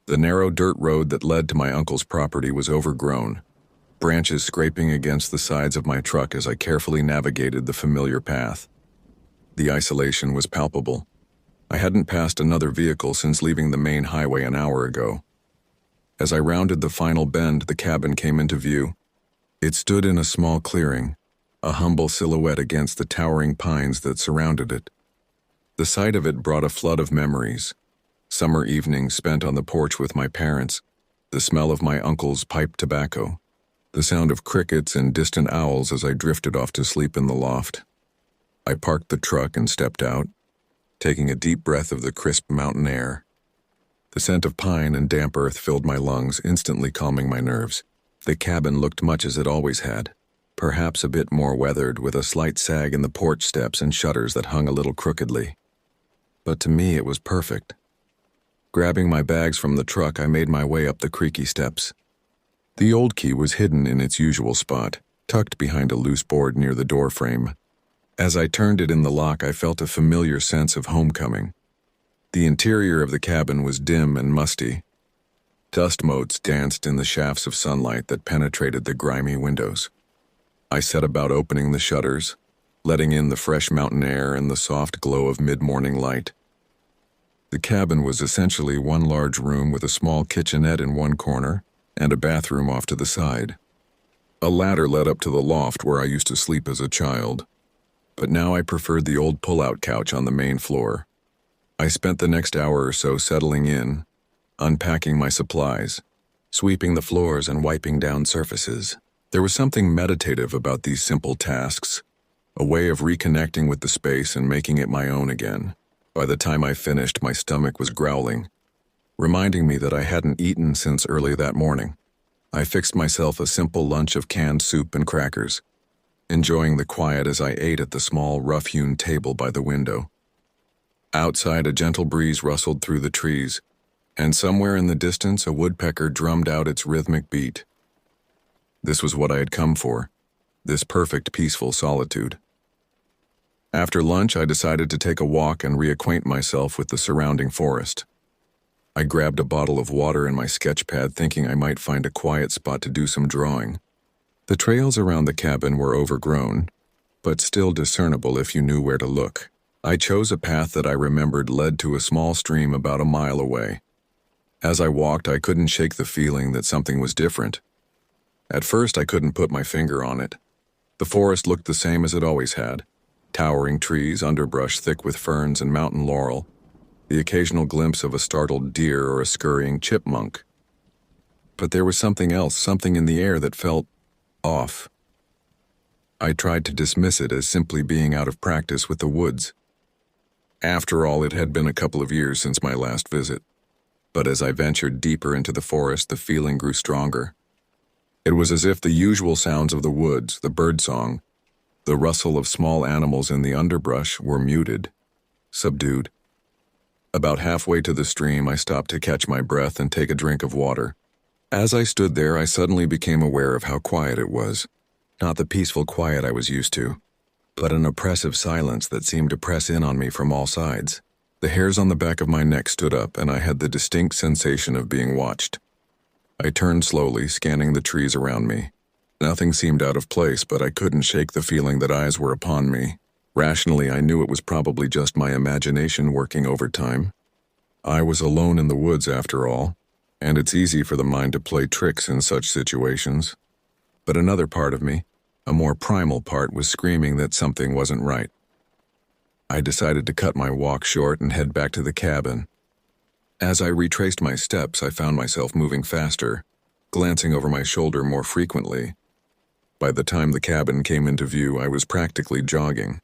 The narrow dirt road that led to my uncle's property was overgrown, branches scraping against the sides of my truck as I carefully navigated the familiar path. The isolation was palpable. I hadn't passed another vehicle since leaving the main highway an hour ago. As I rounded the final bend, the cabin came into view. It stood in a small clearing, a humble silhouette against the towering pines that surrounded it. The sight of it brought a flood of memories. Summer evenings spent on the porch with my parents, the smell of my uncle's pipe tobacco, the sound of crickets and distant owls as I drifted off to sleep in the loft. I parked the truck and stepped out, taking a deep breath of the crisp mountain air. The scent of pine and damp earth filled my lungs, instantly calming my nerves. The cabin looked much as it always had, perhaps a bit more weathered, with a slight sag in the porch steps and shutters that hung a little crookedly. But to me it was perfect. Grabbing my bags from the truck, I made my way up the creaky steps. The old key was hidden in its usual spot, tucked behind a loose board near the door frame. As I turned it in the lock, I felt a familiar sense of homecoming. The interior of the cabin was dim and musty. Dust motes danced in the shafts of sunlight that penetrated the grimy windows. I set about opening the shutters, letting in the fresh mountain air and the soft glow of mid-morning light. The cabin was essentially one large room with a small kitchenette in one corner and a bathroom off to the side. A ladder led up to the loft where I used to sleep as a child, but now I preferred the old pull-out couch on the main floor. I spent the next hour or so settling in, unpacking my supplies, sweeping the floors and wiping down surfaces. There was something meditative about these simple tasks, a way of reconnecting with the space and making it my own again. By the time I finished, my stomach was growling, reminding me that I hadn't eaten since early that morning. I fixed myself a simple lunch of canned soup and crackers, enjoying the quiet as I ate at the small, rough-hewn table by the window. Outside, a gentle breeze rustled through the trees, and somewhere in the distance, a woodpecker drummed out its rhythmic beat. This was what I had come for, this perfect, peaceful solitude. After lunch, I decided to take a walk and reacquaint myself with the surrounding forest. I grabbed a bottle of water and my sketch pad, thinking I might find a quiet spot to do some drawing. The trails around the cabin were overgrown, but still discernible if you knew where to look. I chose a path that I remembered led to a small stream about a mile away. As I walked, I couldn't shake the feeling that something was different. At first, I couldn't put my finger on it. The forest looked the same as it always had. Towering trees, underbrush thick with ferns and mountain laurel, the occasional glimpse of a startled deer or a scurrying chipmunk. But there was something else, something in the air that felt off. I tried to dismiss it as simply being out of practice with the woods. After all, it had been a couple of years since my last visit. But as I ventured deeper into the forest, the feeling grew stronger. It was as if the usual sounds of the woods, the birdsong, the rustle of small animals in the underbrush were muted, subdued. About halfway to the stream, I stopped to catch my breath and take a drink of water. As I stood there, I suddenly became aware of how quiet it was. Not the peaceful quiet I was used to, but an oppressive silence that seemed to press in on me from all sides. The hairs on the back of my neck stood up, and I had the distinct sensation of being watched. I turned slowly, scanning the trees around me. Nothing seemed out of place, but I couldn't shake the feeling that eyes were upon me. Rationally, I knew it was probably just my imagination working overtime. I was alone in the woods after all, and it's easy for the mind to play tricks in such situations. But another part of me, a more primal part, was screaming that something wasn't right. I decided to cut my walk short and head back to the cabin. As I retraced my steps, I found myself moving faster, glancing over my shoulder more frequently. By the time the cabin came into view, I was practically jogging.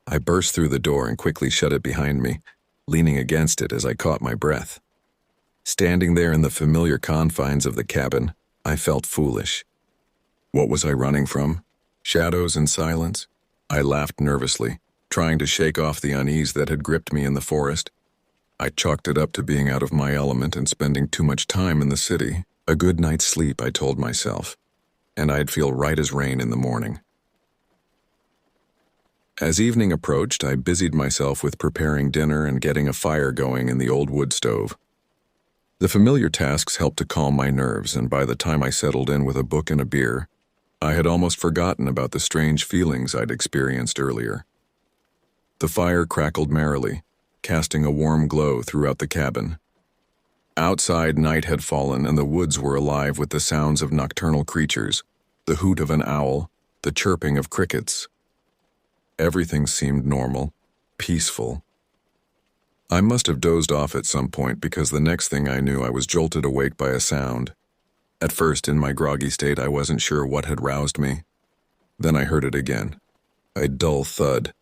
I burst through the door and quickly shut it behind me, leaning against it as I caught my breath. Standing there in the familiar confines of the cabin, I felt foolish. What was I running from? Shadows and silence? I laughed nervously, trying to shake off the unease that had gripped me in the forest. I chalked it up to being out of my element and spending too much time in the city. A good night's sleep, I told myself, and I'd feel right as rain in the morning. As evening approached, I busied myself with preparing dinner and getting a fire going in the old wood stove. The familiar tasks helped to calm my nerves, and by the time I settled in with a book and a beer, I had almost forgotten about the strange feelings I'd experienced earlier. The fire crackled merrily, casting a warm glow throughout the cabin. Outside, night had fallen and the woods were alive with the sounds of nocturnal creatures, the hoot of an owl, the chirping of crickets. Everything seemed normal, peaceful. I must have dozed off at some point because the next thing I knew I was jolted awake by a sound. At first, in my groggy state, I wasn't sure what had roused me. Then I heard it again, a dull thud,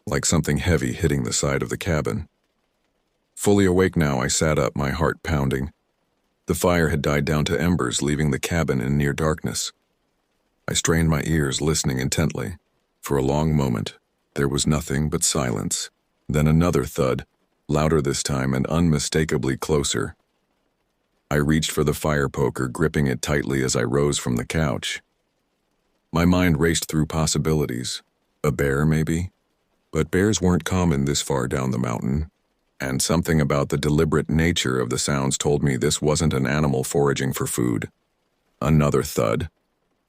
like something heavy hitting the side of the cabin. Fully awake now, I sat up, my heart pounding. The fire had died down to embers, leaving the cabin in near darkness. I strained my ears, listening intently. For a long moment, there was nothing but silence. Then another thud, louder this time and unmistakably closer. I reached for the fire poker, gripping it tightly as I rose from the couch. My mind raced through possibilities. A bear, maybe? But bears weren't common this far down the mountain, and something about the deliberate nature of the sounds told me this wasn't an animal foraging for food. Another thud,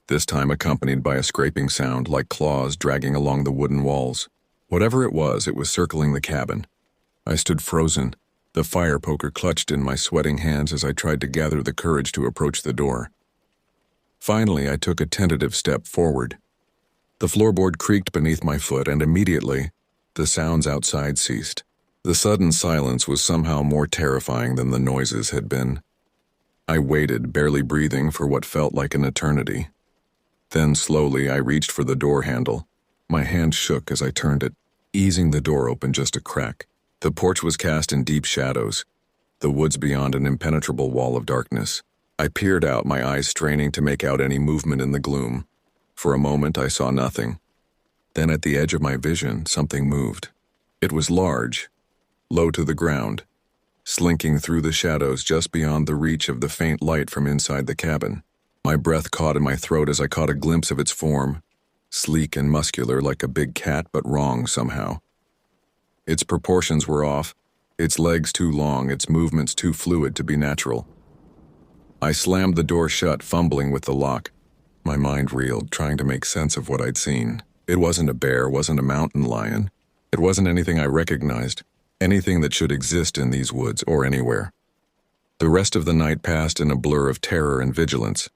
this time accompanied by a scraping sound like claws dragging along the wooden walls. Whatever it was circling the cabin. I stood frozen, the fire poker clutched in my sweating hands as I tried to gather the courage to approach the door. Finally, I took a tentative step forward. The floorboard creaked beneath my foot, and immediately, the sounds outside ceased. The sudden silence was somehow more terrifying than the noises had been. I waited, barely breathing, for what felt like an eternity. Then slowly I reached for the door handle. My hand shook as I turned it, easing the door open just a crack. The porch was cast in deep shadows, the woods beyond an impenetrable wall of darkness. I peered out, my eyes straining to make out any movement in the gloom. For a moment I saw nothing. Then at the edge of my vision, something moved. It was large, low to the ground, slinking through the shadows just beyond the reach of the faint light from inside the cabin. My breath caught in my throat as I caught a glimpse of its form, sleek and muscular like a big cat, but wrong somehow. Its proportions were off, its legs too long, its movements too fluid to be natural. I slammed the door shut, fumbling with the lock. My mind reeled, trying to make sense of what I'd seen. It wasn't a bear, wasn't a mountain lion. It wasn't anything I recognized, anything that should exist in these woods or anywhere. The rest of the night passed in a blur of terror and vigilance.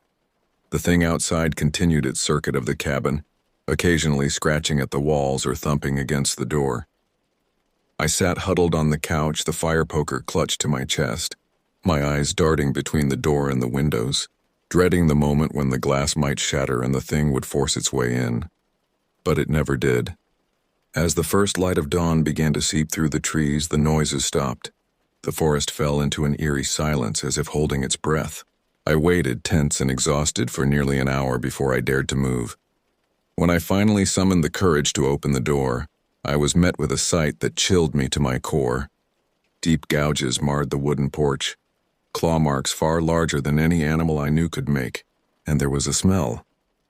The thing outside continued its circuit of the cabin, occasionally scratching at the walls or thumping against the door. I sat huddled on the couch, the fire poker clutched to my chest, my eyes darting between the door and the windows, dreading the moment when the glass might shatter and the thing would force its way in. But it never did. As the first light of dawn began to seep through the trees, the noises stopped. The forest fell into an eerie silence as if holding its breath. I waited, tense and exhausted, for nearly an hour before I dared to move. When I finally summoned the courage to open the door, I was met with a sight that chilled me to my core. Deep gouges marred the wooden porch, claw marks far larger than any animal I knew could make, and there was a smell,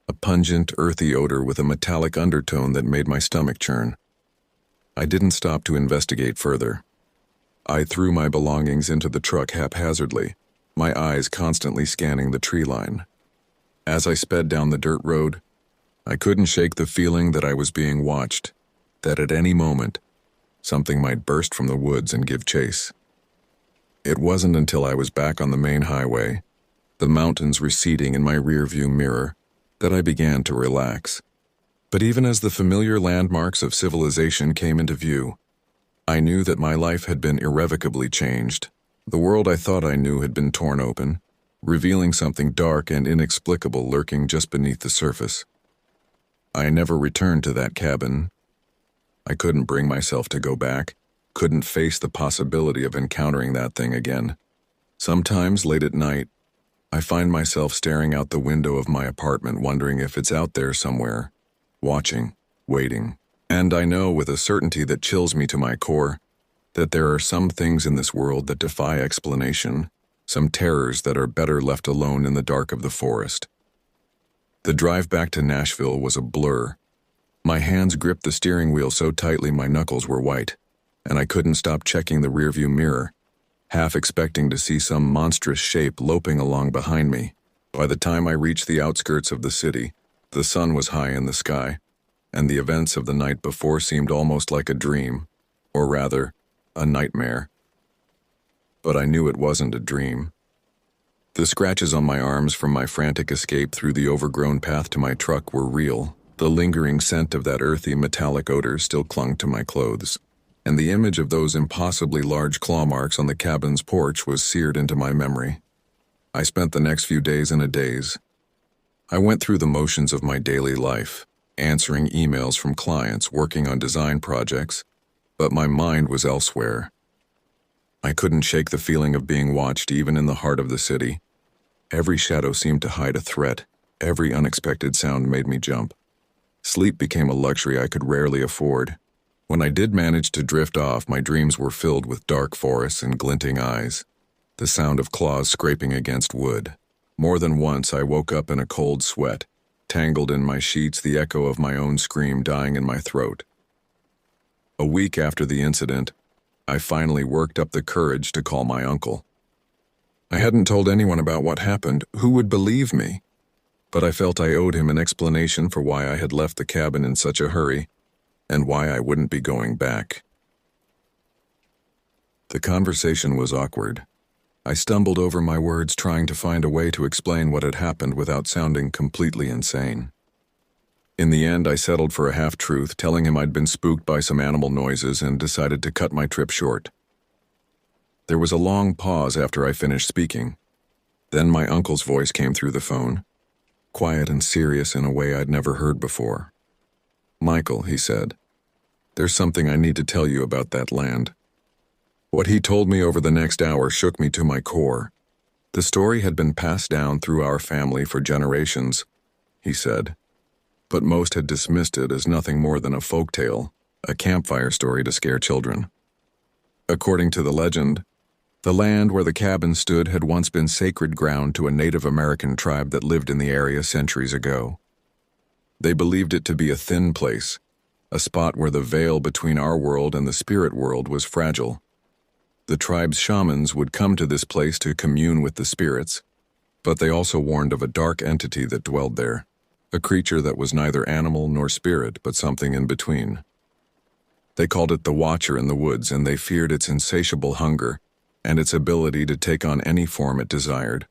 a pungent, earthy odor with a metallic undertone that made my stomach churn. I didn't stop to investigate further. I threw my belongings into the truck haphazardly, my eyes constantly scanning the tree line. As I sped down the dirt road, I couldn't shake the feeling that I was being watched, that at any moment, something might burst from the woods and give chase. It wasn't until I was back on the main highway, the mountains receding in my rearview mirror, that I began to relax. But even as the familiar landmarks of civilization came into view, I knew that my life had been irrevocably changed. The world I thought I knew had been torn open, revealing something dark and inexplicable lurking just beneath the surface. I never returned to that cabin. I couldn't bring myself to go back, couldn't face the possibility of encountering that thing again. Sometimes, late at night, I find myself staring out the window of my apartment, wondering if it's out there somewhere, watching, waiting. And I know with a certainty that chills me to my core that there are some things in this world that defy explanation, some terrors that are better left alone in the dark of the forest. The drive back to Nashville was a blur. My hands gripped the steering wheel so tightly my knuckles were white, and I couldn't stop checking the rearview mirror, half expecting to see some monstrous shape loping along behind me. By the time I reached the outskirts of the city, the sun was high in the sky, and the events of the night before seemed almost like a dream, or rather, a nightmare. But I knew it wasn't a dream. The scratches on my arms from my frantic escape through the overgrown path to my truck were real. The lingering scent of that earthy, metallic odor still clung to my clothes, and the image of those impossibly large claw marks on the cabin's porch was seared into my memory. I spent the next few days in a daze. I went through the motions of my daily life, answering emails from clients, working on design projects, but my mind was elsewhere. I couldn't shake the feeling of being watched even in the heart of the city. Every shadow seemed to hide a threat. Every unexpected sound made me jump. Sleep became a luxury I could rarely afford. When I did manage to drift off, my dreams were filled with dark forests and glinting eyes, the sound of claws scraping against wood. More than once I woke up in a cold sweat, tangled in my sheets, the echo of my own scream dying in my throat. A week after the incident, I finally worked up the courage to call my uncle. I hadn't told anyone about what happened. Who would believe me? But I felt I owed him an explanation for why I had left the cabin in such a hurry, and why I wouldn't be going back. The conversation was awkward. I stumbled over my words, trying to find a way to explain what had happened without sounding completely insane. In the end, I settled for a half-truth, telling him I'd been spooked by some animal noises and decided to cut my trip short. There was a long pause after I finished speaking. Then my uncle's voice came through the phone. quiet and serious in a way I'd never heard before. "Michael," he said, "there's something I need to tell you about that land." What he told me over the next hour shook me to my core. The story had been passed down through our family for generations, he said, but most had dismissed it as nothing more than a folktale, a campfire story to scare children. According to the legend, the land where the cabin stood had once been sacred ground to a Native American tribe that lived in the area centuries ago. They believed it to be a thin place, a spot where the veil between our world and the spirit world was fragile. The tribe's shamans would come to this place to commune with the spirits, but they also warned of a dark entity that dwelled there, a creature that was neither animal nor spirit, but something in between. They called it the Watcher in the Woods, and they feared its insatiable hunger and its ability to take on any form it desired.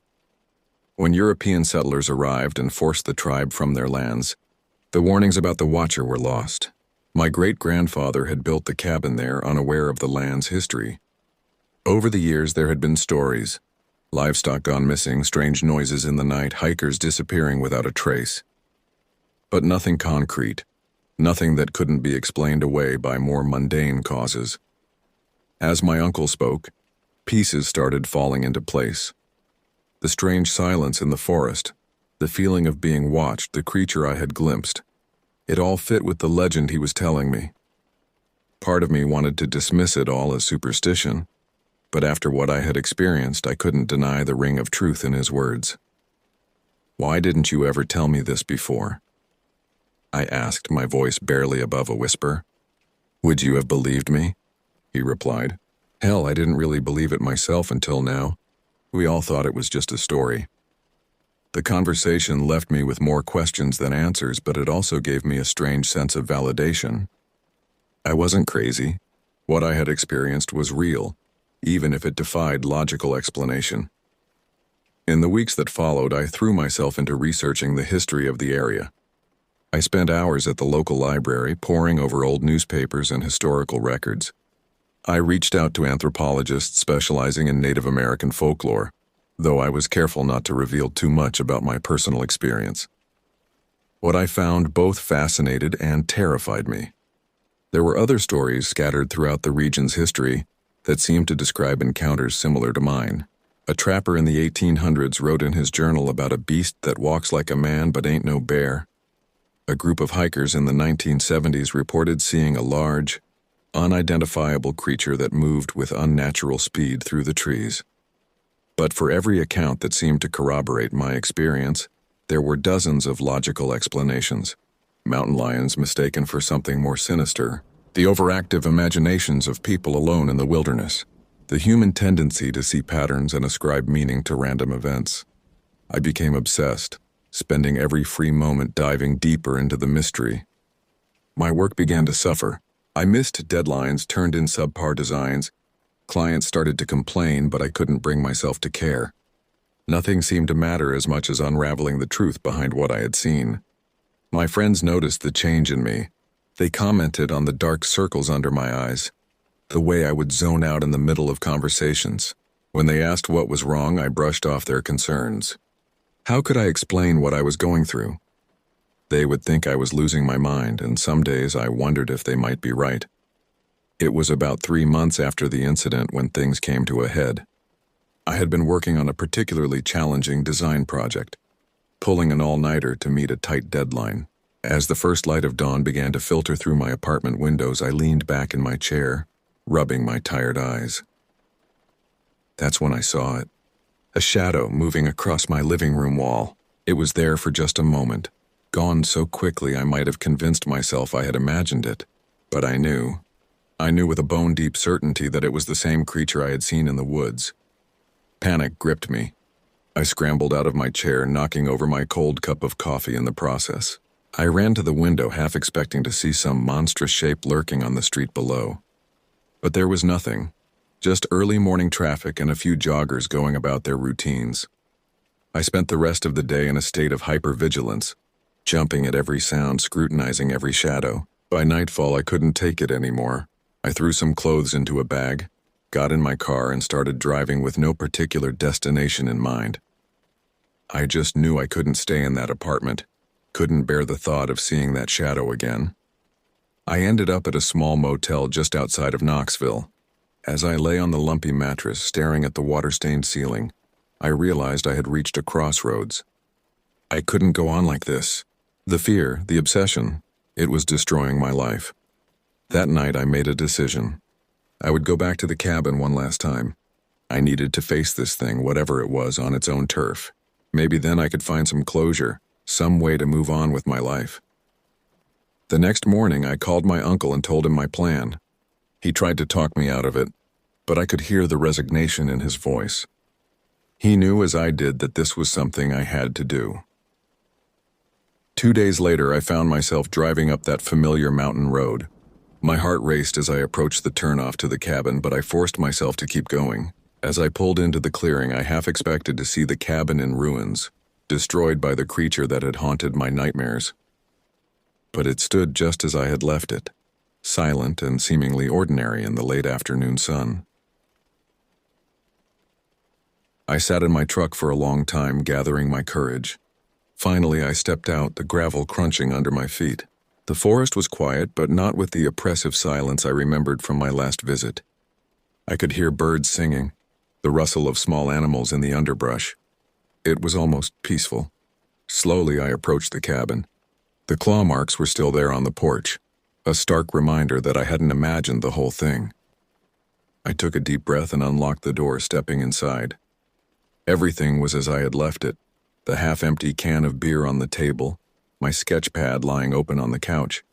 When European settlers arrived and forced the tribe from their lands, the warnings about the Watcher were lost. My great-grandfather had built the cabin there unaware of the land's history. Over the years there had been stories, livestock gone missing, strange noises in the night, hikers disappearing without a trace. But nothing concrete, nothing that couldn't be explained away by more mundane causes. As my uncle spoke, pieces started falling into place. The strange silence in the forest, the feeling of being watched, the creature I had glimpsed. It all fit with the legend he was telling me. Part of me wanted to dismiss it all as superstition, but after what I had experienced, I couldn't deny the ring of truth in his words. "Why didn't you ever tell me this before?" I asked, my voice barely above a whisper. "Would you have believed me?" he replied. "Hell, I didn't really believe it myself until now. We all thought it was just a story." The conversation left me with more questions than answers, but it also gave me a strange sense of validation. I wasn't crazy. What I had experienced was real, even if it defied logical explanation. In the weeks that followed, I threw myself into researching the history of the area. I spent hours at the local library poring over old newspapers and historical records. I reached out to anthropologists specializing in Native American folklore, though I was careful not to reveal too much about my personal experience. What I found both fascinated and terrified me. There were other stories scattered throughout the region's history that seemed to describe encounters similar to mine. A trapper in the 1800s wrote in his journal about a beast that walks like a man but ain't no bear. A group of hikers in the 1970s reported seeing a large, unidentifiable creature that moved with unnatural speed through the trees. But for every account that seemed to corroborate my experience, there were dozens of logical explanations. Mountain lions mistaken for something more sinister, the overactive imaginations of people alone in the wilderness, the human tendency to see patterns and ascribe meaning to random events. I became obsessed, spending every free moment diving deeper into the mystery. My work began to suffer. I missed deadlines, turned in subpar designs. Clients started to complain, but I couldn't bring myself to care. Nothing seemed to matter as much as unraveling the truth behind what I had seen. My friends noticed the change in me. They commented on the dark circles under my eyes, the way I would zone out in the middle of conversations. When they asked what was wrong, I brushed off their concerns. How could I explain what I was going through? They would think I was losing my mind, and some days I wondered if they might be right. It was about 3 months after the incident when things came to a head. I had been working on a particularly challenging design project, pulling an all-nighter to meet a tight deadline. As the first light of dawn began to filter through my apartment windows, I leaned back in my chair, rubbing my tired eyes. That's when I saw it. A shadow moving across my living room wall. It was there for just a moment, gone so quickly I might have convinced myself I had imagined it. But I knew with a bone-deep certainty that it was the same creature I had seen in the woods. Panic gripped me. I scrambled out of my chair, knocking over my cold cup of coffee in the process. I ran to the window, half expecting to see some monstrous shape lurking on the street below. But there was nothing, just early morning traffic and a few joggers going about their routines. I spent the rest of the day in a state of hypervigilance, jumping at every sound, scrutinizing every shadow. By nightfall, I couldn't take it anymore. I threw some clothes into a bag, got in my car, and started driving with no particular destination in mind. I just knew I couldn't stay in that apartment, couldn't bear the thought of seeing that shadow again. I ended up at a small motel just outside of Knoxville. As I lay on the lumpy mattress staring at the water-stained ceiling, I realized I had reached a crossroads. I couldn't go on like this. The fear, the obsession, it was destroying my life. That night I made a decision. I would go back to the cabin one last time. I needed to face this thing, whatever it was, on its own turf. Maybe then I could find some closure, some way to move on with my life. The next morning I called my uncle and told him my plan. He tried to talk me out of it, but I could hear the resignation in his voice. He knew as I did that this was something I had to do. 2 days later, I found myself driving up that familiar mountain road. My heart raced as I approached the turnoff to the cabin, but I forced myself to keep going. As I pulled into the clearing, I half expected to see the cabin in ruins, destroyed by the creature that had haunted my nightmares. But it stood just as I had left it, silent and seemingly ordinary in the late afternoon sun. I sat in my truck for a long time, gathering my courage. Finally, I stepped out, the gravel crunching under my feet. The forest was quiet, but not with the oppressive silence I remembered from my last visit. I could hear birds singing, the rustle of small animals in the underbrush. It was almost peaceful. Slowly, I approached the cabin. The claw marks were still there on the porch, a stark reminder that I hadn't imagined the whole thing. I took a deep breath and unlocked the door, stepping inside. Everything was as I had left it. The half-empty can of beer on the table, my sketch pad lying open on the couch.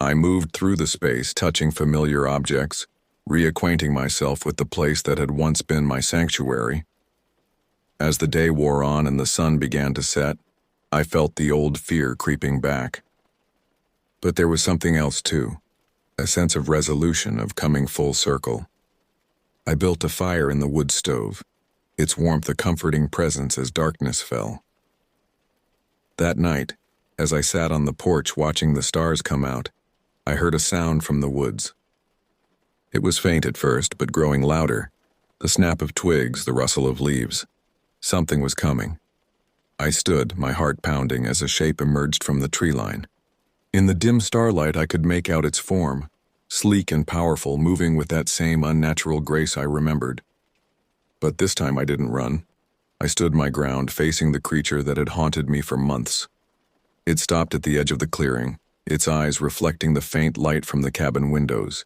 I moved through the space, touching familiar objects, reacquainting myself with the place that had once been my sanctuary. As the day wore on and the sun began to set, I felt the old fear creeping back. But there was something else too, a sense of resolution, of coming full circle. I built a fire in the wood stove, its warmth a comforting presence as darkness fell. That night, as I sat on the porch watching the stars come out, I heard a sound from the woods. It was faint at first, but growing louder, the snap of twigs, the rustle of leaves. Something was coming. I stood, my heart pounding, as a shape emerged from the tree line. In the dim starlight I could make out its form, sleek and powerful, moving with that same unnatural grace I remembered. But this time I didn't run. I stood my ground, facing the creature that had haunted me for months. It stopped at the edge of the clearing, its eyes reflecting the faint light from the cabin windows.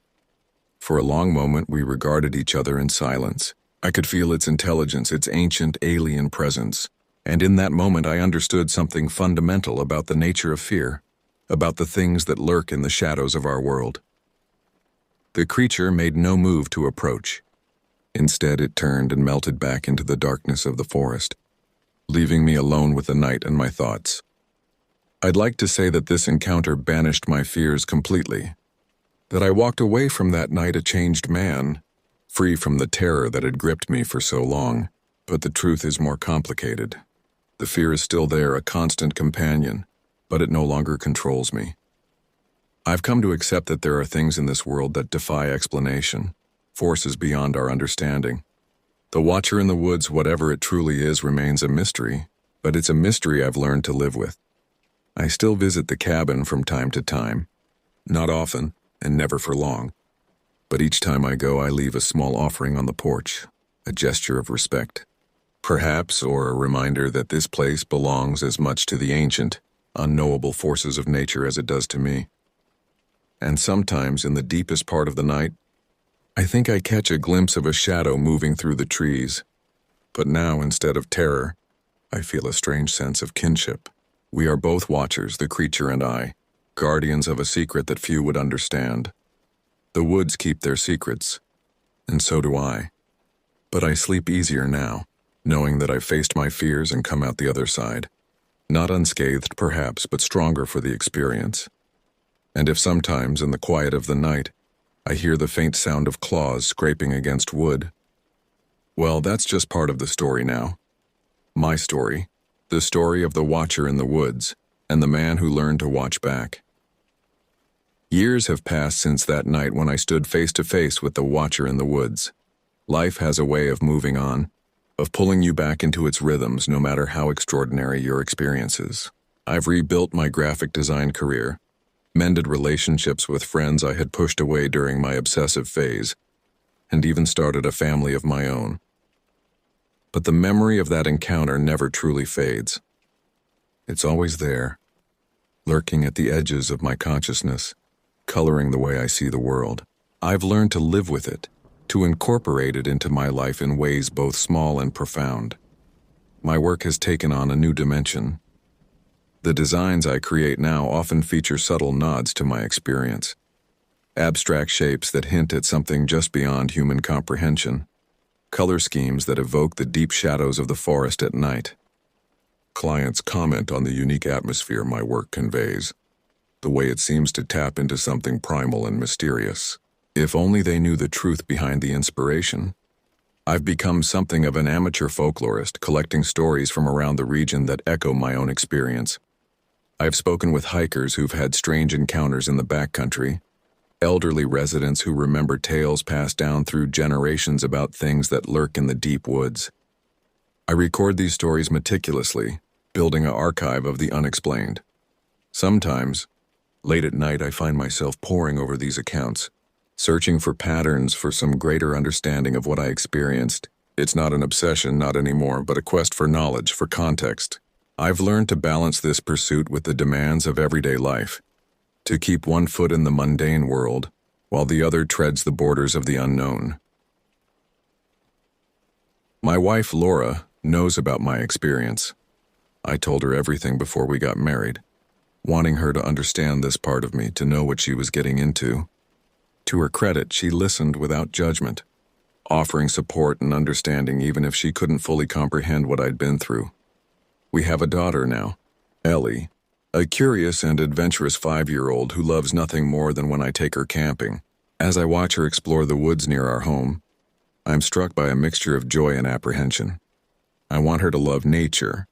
For a long moment we regarded each other in silence. I could feel its intelligence, its ancient alien presence. And in that moment I understood something fundamental about the nature of fear, about the things that lurk in the shadows of our world. The creature made no move to approach. Instead, it turned and melted back into the darkness of the forest, leaving me alone with the night and my thoughts. I'd like to say that this encounter banished my fears completely, that I walked away from that night a changed man, free from the terror that had gripped me for so long. But the truth is more complicated. The fear is still there, a constant companion, but it no longer controls me. I've come to accept that there are things in this world that defy explanation, forces beyond our understanding. The watcher in the woods, whatever it truly is, remains a mystery, but it's a mystery I've learned to live with. I still visit the cabin from time to time, not often and never for long, but each time I go I leave a small offering on the porch, a gesture of respect. Perhaps, or a reminder that this place belongs as much to the ancient, unknowable forces of nature as it does to me. And sometimes, in the deepest part of the night, I think I catch a glimpse of a shadow moving through the trees. But now, instead of terror, I feel a strange sense of kinship. We are both watchers, the creature and I, guardians of a secret that few would understand. The woods keep their secrets, and so do I. But I sleep easier now, knowing that I've faced my fears and come out the other side. Not unscathed, perhaps, but stronger for the experience. And if sometimes, in the quiet of the night, I hear the faint sound of claws scraping against wood, well, that's just part of the story now. My story, the story of the watcher in the woods, and the man who learned to watch back. Years have passed since that night when I stood face to face with the watcher in the woods. Life has a way of moving on, of pulling you back into its rhythms no matter how extraordinary your experiences. I've rebuilt my graphic design career, mended relationships with friends I had pushed away during my obsessive phase, and even started a family of my own. But the memory of that encounter never truly fades. It's always there, lurking at the edges of my consciousness, coloring the way I see the world. I've learned to live with it, to incorporate it into my life in ways both small and profound. My work has taken on a new dimension. The designs I create now often feature subtle nods to my experience, abstract shapes that hint at something just beyond human comprehension, color schemes that evoke the deep shadows of the forest at night. Clients comment on the unique atmosphere my work conveys, the way it seems to tap into something primal and mysterious. If only they knew the truth behind the inspiration. I've become something of an amateur folklorist, collecting stories from around the region that echo my own experience. I've spoken with hikers who've had strange encounters in the backcountry, elderly residents who remember tales passed down through generations about things that lurk in the deep woods. I record these stories meticulously, building an archive of the unexplained. Sometimes, late at night, I find myself poring over these accounts, searching for patterns, for some greater understanding of what I experienced. It's not an obsession, not anymore, but a quest for knowledge, for context. I've learned to balance this pursuit with the demands of everyday life, to keep one foot in the mundane world, while the other treads the borders of the unknown. My wife, Laura, knows about my experience. I told her everything before we got married, wanting her to understand this part of me, to know what she was getting into. To her credit, she listened without judgment, offering support and understanding even if she couldn't fully comprehend what I'd been through. We have a daughter now, Ellie, a curious and adventurous 5-year-old who loves nothing more than when I take her camping. As I watch her explore the woods near our home, I'm struck by a mixture of joy and apprehension. I want her to love nature,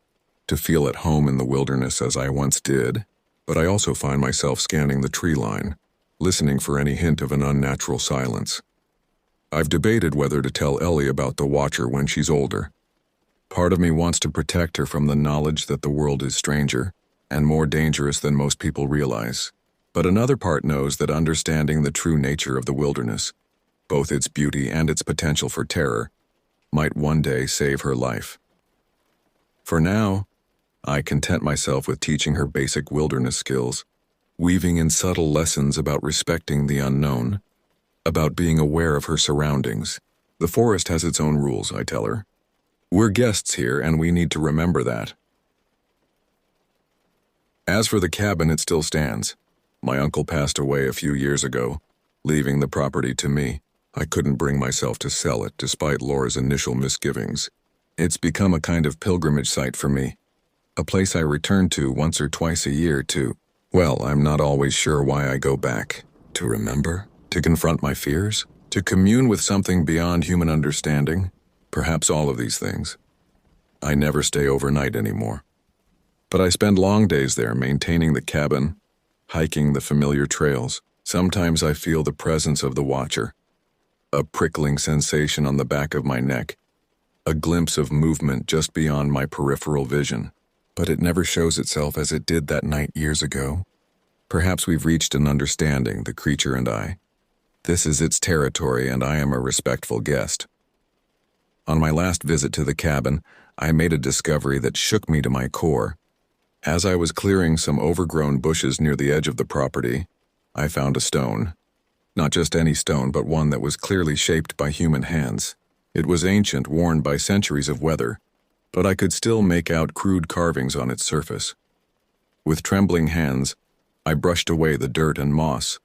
to feel at home in the wilderness as I once did, but I also find myself scanning the tree line, listening for any hint of an unnatural silence. I've debated whether to tell Ellie about the Watcher when she's older. Part of me wants to protect her from the knowledge that the world is stranger and more dangerous than most people realize. But another part knows that understanding the true nature of the wilderness, both its beauty and its potential for terror, might one day save her life. For now, I content myself with teaching her basic wilderness skills, weaving in subtle lessons about respecting the unknown, about being aware of her surroundings. The forest has its own rules, I tell her. We're guests here, and we need to remember that. As for the cabin, it still stands. My uncle passed away a few years ago, leaving the property to me. I couldn't bring myself to sell it, despite Laura's initial misgivings. It's become a kind of pilgrimage site for me, a place I return to once or twice a year to, well, I'm not always sure why I go back. To remember? To confront my fears? To commune with something beyond human understanding? Perhaps all of these things. I never stay overnight anymore. But I spend long days there, maintaining the cabin, hiking the familiar trails. Sometimes I feel the presence of the Watcher, a prickling sensation on the back of my neck, a glimpse of movement just beyond my peripheral vision. But it never shows itself as it did that night years ago. Perhaps we've reached an understanding, the creature and I. This is its territory, and I am a respectful guest. On my last visit to the cabin, I made a discovery that shook me to my core. As I was clearing some overgrown bushes near the edge of the property, I found a stone. Not just any stone, but one that was clearly shaped by human hands. It was ancient, worn by centuries of weather, but I could still make out crude carvings on its surface. With trembling hands, I brushed away the dirt and moss.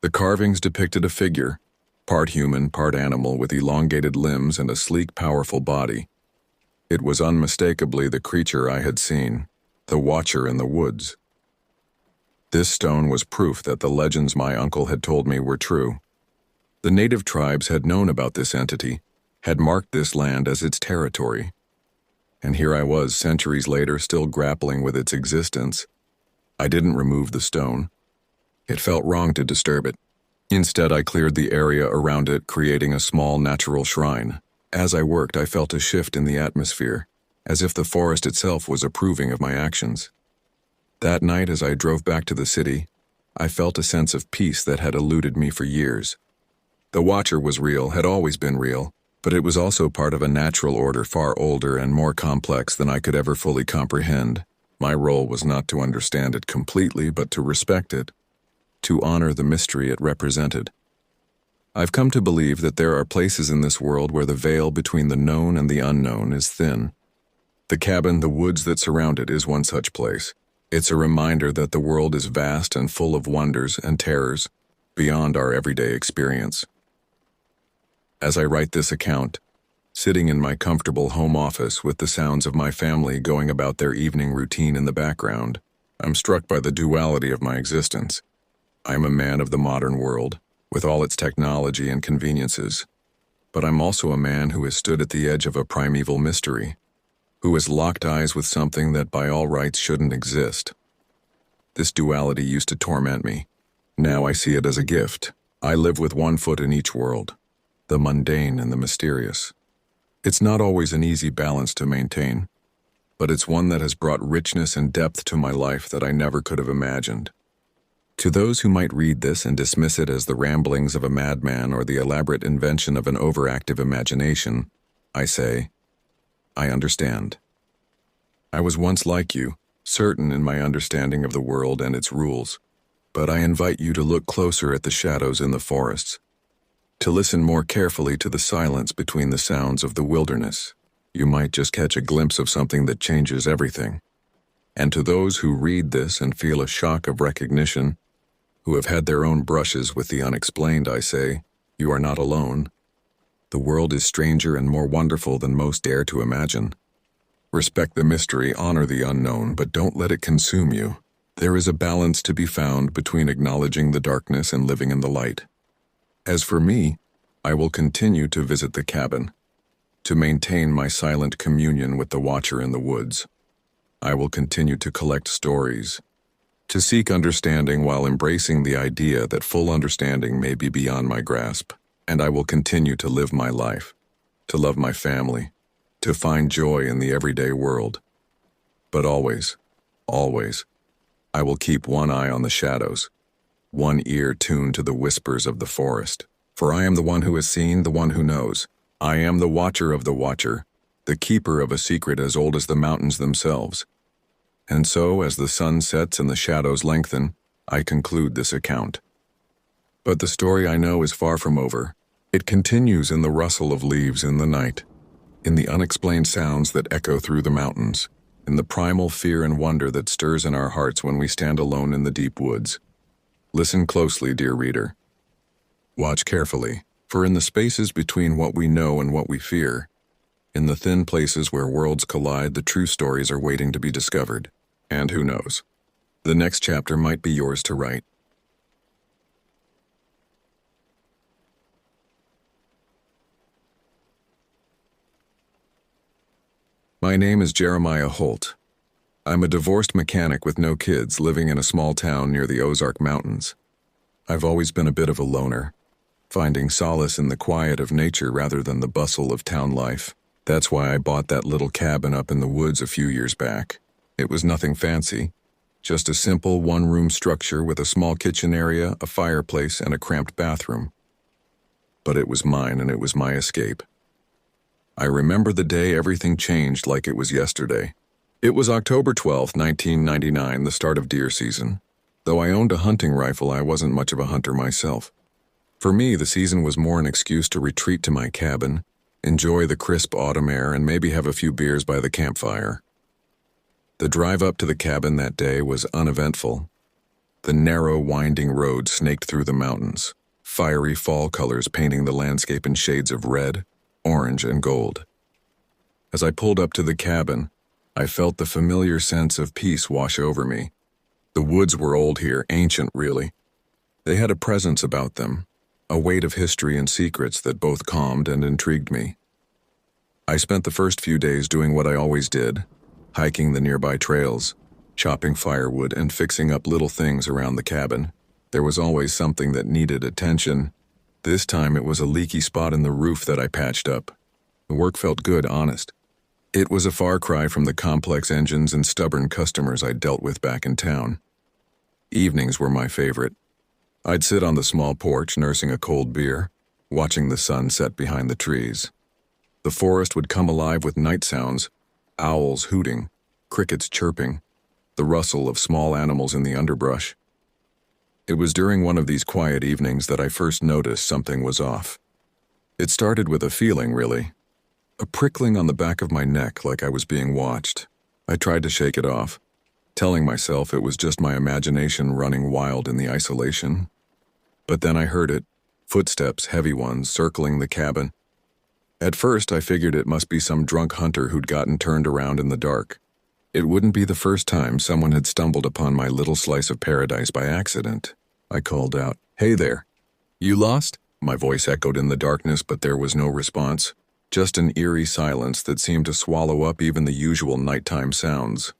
The carvings depicted a figure, part human, part animal, with elongated limbs and a sleek, powerful body. It was unmistakably the creature I had seen, the Watcher in the woods. This stone was proof that the legends my uncle had told me were true. The native tribes had known about this entity, had marked this land as its territory. And here I was, centuries later, still grappling with its existence. I didn't remove the stone. It felt wrong to disturb it. Instead, I cleared the area around it, creating a small natural shrine. As I worked, I felt a shift in the atmosphere, as if the forest itself was approving of my actions. That night, as I drove back to the city, I felt a sense of peace that had eluded me for years. The Watcher was real, had always been real, but it was also part of a natural order far older and more complex than I could ever fully comprehend. My role was not to understand it completely, but to respect it, to honor the mystery it represented. I've come to believe that there are places in this world where the veil between the known and the unknown is thin. The cabin, the woods that surround it, is one such place. It's a reminder that the world is vast and full of wonders and terrors beyond our everyday experience. As I write this account, sitting in my comfortable home office with the sounds of my family going about their evening routine in the background, I'm struck by the duality of my existence. I'm a man of the modern world, with all its technology and conveniences, but I'm also a man who has stood at the edge of a primeval mystery, who has locked eyes with something that by all rights shouldn't exist. This duality used to torment me. Now I see it as a gift. I live with one foot in each world, the mundane and the mysterious. It's not always an easy balance to maintain, but it's one that has brought richness and depth to my life that I never could have imagined. To those who might read this and dismiss it as the ramblings of a madman or the elaborate invention of an overactive imagination, I say, I understand. I was once like you, certain in my understanding of the world and its rules, but I invite you to look closer at the shadows in the forests, to listen more carefully to the silence between the sounds of the wilderness. You might just catch a glimpse of something that changes everything. And to those who read this and feel a shock of recognition, who have had their own brushes with the unexplained, I say, you are not alone. The world is stranger and more wonderful than most dare to imagine. Respect the mystery, honor the unknown, but don't let it consume you. There is a balance to be found between acknowledging the darkness and living in the light. As for me, I will continue to visit the cabin, to maintain my silent communion with the Watcher in the woods. I will continue to collect stories, to seek understanding while embracing the idea that full understanding may be beyond my grasp. And I will continue to live my life, to love my family, to find joy in the everyday world. But always, always, I will keep one eye on the shadows, one ear tuned to the whispers of the forest. For I am the one who has seen, the one who knows. I am the Watcher of the Watcher, the keeper of a secret as old as the mountains themselves. And so, as the sun sets and the shadows lengthen, I conclude this account. But the story I know is far from over. It continues in the rustle of leaves in the night, in the unexplained sounds that echo through the mountains, in the primal fear and wonder that stirs in our hearts when we stand alone in the deep woods. Listen closely, dear reader. Watch carefully, for in the spaces between what we know and what we fear, in the thin places where worlds collide, the true stories are waiting to be discovered. And who knows? The next chapter might be yours to write. My name is Jeremiah Holt. I'm a divorced mechanic with no kids living in a small town near the Ozark Mountains. I've always been a bit of a loner, finding solace in the quiet of nature rather than the bustle of town life. That's why I bought that little cabin up in the woods a few years back. It was nothing fancy, just a simple one-room structure with a small kitchen area, a fireplace, and a cramped bathroom. But it was mine, and it was my escape. I remember the day everything changed like it was yesterday. It was October 12th, 1999, the start of deer season. Though I owned a hunting rifle, I wasn't much of a hunter myself. For me, the season was more an excuse to retreat to my cabin, enjoy the crisp autumn air, and maybe have a few beers by the campfire. The drive up to the cabin that day was uneventful. The narrow, winding road snaked through the mountains, fiery fall colors painting the landscape in shades of red, orange, and gold. As I pulled up to the cabin, I felt the familiar sense of peace wash over me. The woods were old here, ancient really. They had a presence about them, a weight of history and secrets that both calmed and intrigued me. I spent the first few days doing what I always did, hiking the nearby trails, chopping firewood, and fixing up little things around the cabin. There was always something that needed attention. This time it was a leaky spot in the roof that I patched up. The work felt good, honest. It was a far cry from the complex engines and stubborn customers I'd dealt with back in town. Evenings were my favorite. I'd sit on the small porch nursing a cold beer, watching the sun set behind the trees. The forest would come alive with night sounds, owls hooting, crickets chirping, the rustle of small animals in the underbrush. It was during one of these quiet evenings that I first noticed something was off. It started with a feeling, really. A prickling on the back of my neck like I was being watched. I tried to shake it off, telling myself it was just my imagination running wild in the isolation. But then I heard it, footsteps, heavy ones, circling the cabin. At first, I figured it must be some drunk hunter who'd gotten turned around in the dark. It wouldn't be the first time someone had stumbled upon my little slice of paradise by accident. I called out, "Hey there. You lost?" My voice echoed in the darkness, but there was no response. Just an eerie silence that seemed to swallow up even the usual nighttime sounds.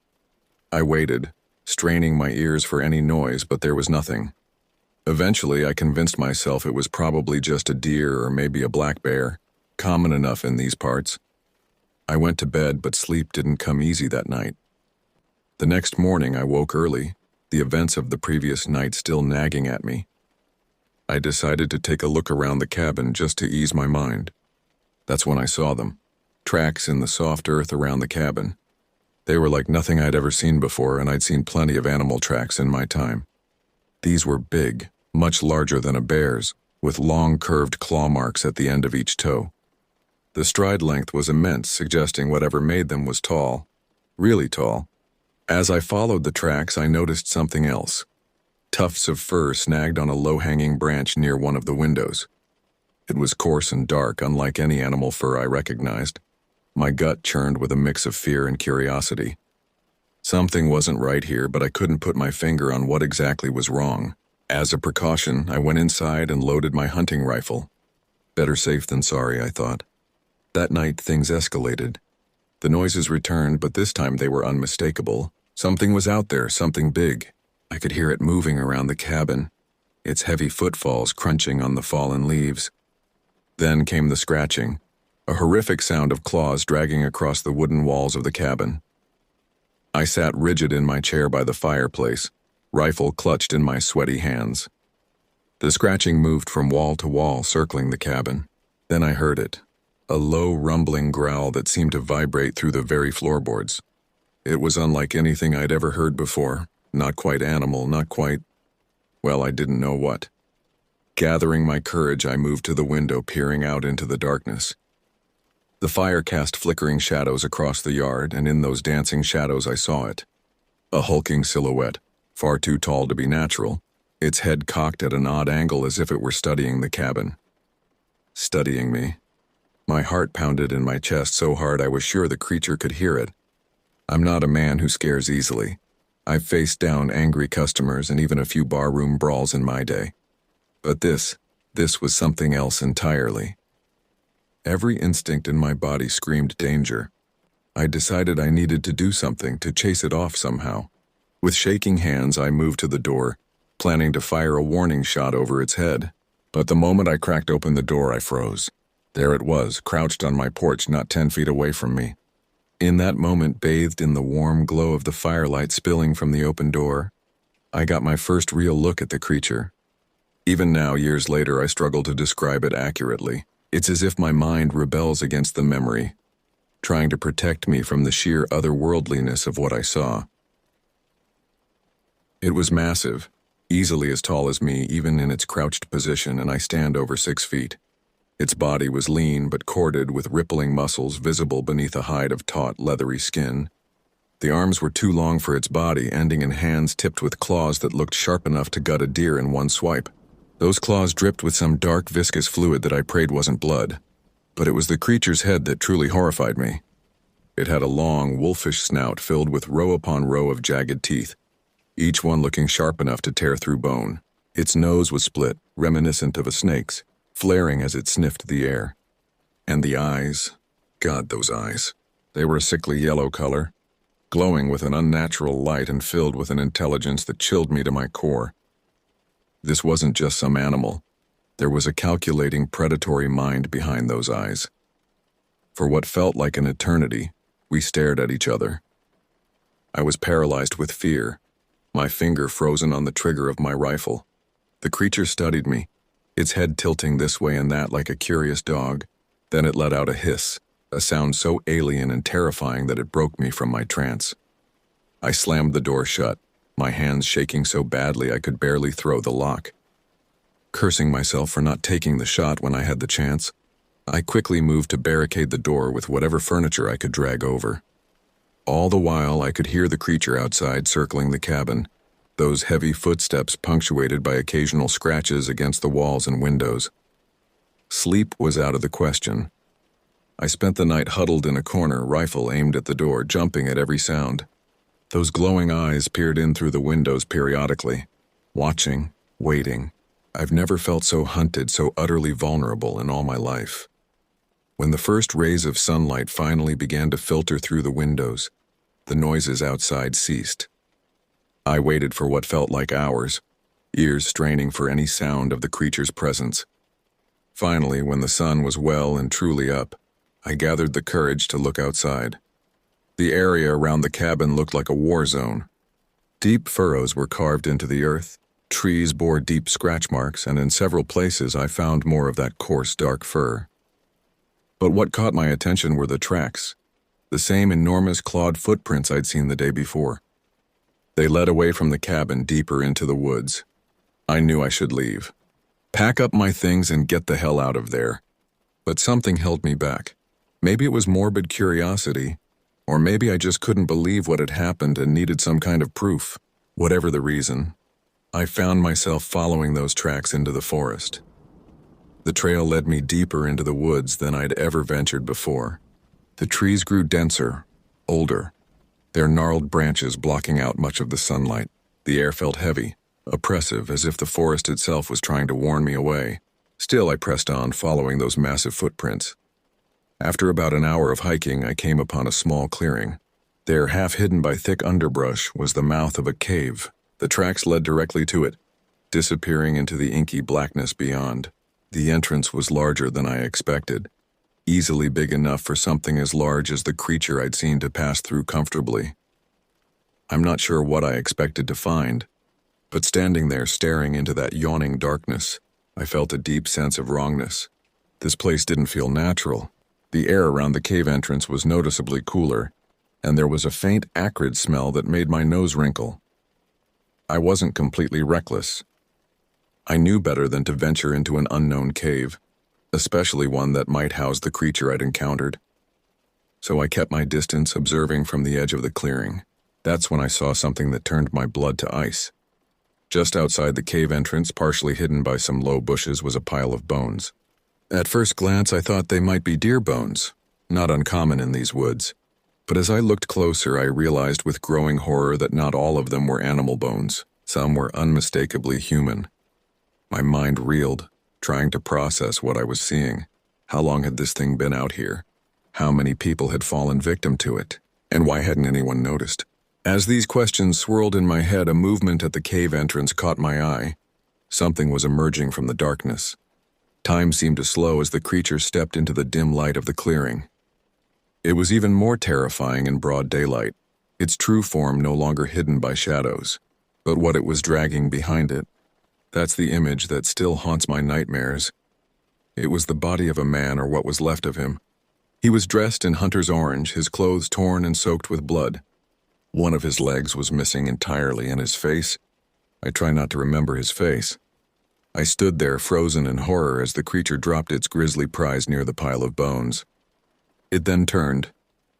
I waited, straining my ears for any noise, but there was nothing. Eventually, I convinced myself it was probably just a deer or maybe a black bear, common enough in these parts. I went to bed, but sleep didn't come easy that night. The next morning, I woke early, the events of the previous night still nagging at me. I decided to take a look around the cabin just to ease my mind. That's when I saw them, tracks in the soft earth around the cabin. They were like nothing I'd ever seen before, and I'd seen plenty of animal tracks in my time. These were big, much larger than a bear's, with long curved claw marks at the end of each toe. The stride length was immense, suggesting whatever made them was tall, really tall. As I followed the tracks, I noticed something else. Tufts of fur snagged on a low-hanging branch near one of the windows. It was coarse and dark, unlike any animal fur I recognized. My gut churned with a mix of fear and curiosity. Something wasn't right here, but I couldn't put my finger on what exactly was wrong. As a precaution, I went inside and loaded my hunting rifle. Better safe than sorry, I thought. That night, things escalated. The noises returned, but this time they were unmistakable. Something was out there, something big. I could hear it moving around the cabin, its heavy footfalls crunching on the fallen leaves. Then came the scratching, a horrific sound of claws dragging across the wooden walls of the cabin. I sat rigid in my chair by the fireplace, rifle clutched in my sweaty hands. The scratching moved from wall to wall, circling the cabin. Then I heard it. A low, rumbling growl that seemed to vibrate through the very floorboards. It was unlike anything I'd ever heard before. Not quite animal, not quite... Well, I didn't know what. Gathering my courage, I moved to the window, peering out into the darkness. The fire cast flickering shadows across the yard, and in those dancing shadows I saw it. A hulking silhouette, far too tall to be natural, its head cocked at an odd angle as if it were studying the cabin. Studying me. My heart pounded in my chest so hard I was sure the creature could hear it. I'm not a man who scares easily. I've faced down angry customers and even a few barroom brawls in my day. But this was something else entirely. Every instinct in my body screamed danger. I decided I needed to do something to chase it off somehow. With shaking hands, I moved to the door, planning to fire a warning shot over its head. But the moment I cracked open the door, I froze. There it was, crouched on my porch not 10 feet away from me. In that moment, bathed in the warm glow of the firelight spilling from the open door, I got my first real look at the creature. Even now, years later, I struggle to describe it accurately. It's as if my mind rebels against the memory, trying to protect me from the sheer otherworldliness of what I saw. It was massive, easily as tall as me, even in its crouched position, and I stand over 6 feet. Its body was lean but corded with rippling muscles visible beneath a hide of taut, leathery skin. The arms were too long for its body, ending in hands tipped with claws that looked sharp enough to gut a deer in one swipe. Those claws dripped with some dark, viscous fluid that I prayed wasn't blood. But it was the creature's head that truly horrified me. It had a long, wolfish snout filled with row upon row of jagged teeth, each one looking sharp enough to tear through bone. Its nose was split, reminiscent of a snake's, flaring as it sniffed the air. And the eyes, God, those eyes. They were a sickly yellow color, glowing with an unnatural light and filled with an intelligence that chilled me to my core. This wasn't just some animal. There was a calculating, predatory mind behind those eyes. For what felt like an eternity, we stared at each other. I was paralyzed with fear, my finger frozen on the trigger of my rifle. The creature studied me, its head tilting this way and that like a curious dog. Then it let out a hiss, a sound so alien and terrifying that it broke me from my trance. I slammed the door shut, my hands shaking so badly I could barely throw the lock. Cursing myself for not taking the shot when I had the chance, I quickly moved to barricade the door with whatever furniture I could drag over. All the while, I could hear the creature outside circling the cabin, those heavy footsteps punctuated by occasional scratches against the walls and windows. Sleep was out of the question. I spent the night huddled in a corner, rifle aimed at the door, jumping at every sound. Those glowing eyes peered in through the windows periodically, watching, waiting. I've never felt so hunted, so utterly vulnerable in all my life. When the first rays of sunlight finally began to filter through the windows, the noises outside ceased. I waited for what felt like hours, ears straining for any sound of the creature's presence. Finally, when the sun was well and truly up, I gathered the courage to look outside. The area around the cabin looked like a war zone. Deep furrows were carved into the earth, trees bore deep scratch marks, and in several places I found more of that coarse, dark fur. But what caught my attention were the tracks, the same enormous clawed footprints I'd seen the day before. They led away from the cabin deeper into the woods. I knew I should leave. Pack up my things and get the hell out of there. But something held me back. Maybe it was morbid curiosity, or maybe I just couldn't believe what had happened and needed some kind of proof. Whatever the reason, I found myself following those tracks into the forest. The trail led me deeper into the woods than I'd ever ventured before. The trees grew denser, older, their gnarled branches blocking out much of the sunlight. The air felt heavy, oppressive, as if the forest itself was trying to warn me away. Still, I pressed on, following those massive footprints. After about an hour of hiking, I came upon a small clearing. There, half hidden by thick underbrush, was the mouth of a cave. The tracks led directly to it, disappearing into the inky blackness beyond. The entrance was larger than I expected, easily big enough for something as large as the creature I'd seen to pass through comfortably. I'm not sure what I expected to find, but standing there staring into that yawning darkness, I felt a deep sense of wrongness. This place didn't feel natural. The air around the cave entrance was noticeably cooler, and there was a faint acrid smell that made my nose wrinkle. I wasn't completely reckless. I knew better than to venture into an unknown cave, especially one that might house the creature I'd encountered. So I kept my distance, observing from the edge of the clearing. That's when I saw something that turned my blood to ice. Just outside the cave entrance, partially hidden by some low bushes, was a pile of bones. At first glance, I thought they might be deer bones, not uncommon in these woods. But as I looked closer, I realized with growing horror that not all of them were animal bones. Some were unmistakably human. My mind reeled, trying to process what I was seeing. How long had this thing been out here? How many people had fallen victim to it? And why hadn't anyone noticed? As these questions swirled in my head, a movement at the cave entrance caught my eye. Something was emerging from the darkness. Time seemed to slow as the creature stepped into the dim light of the clearing. It was even more terrifying in broad daylight, its true form no longer hidden by shadows. But what it was dragging behind it, that's the image that still haunts my nightmares. It was the body of a man, or what was left of him. He was dressed in hunter's orange, his clothes torn and soaked with blood. One of his legs was missing entirely, and his face, I try not to remember his face. I stood there frozen in horror as the creature dropped its grisly prize near the pile of bones. It then turned,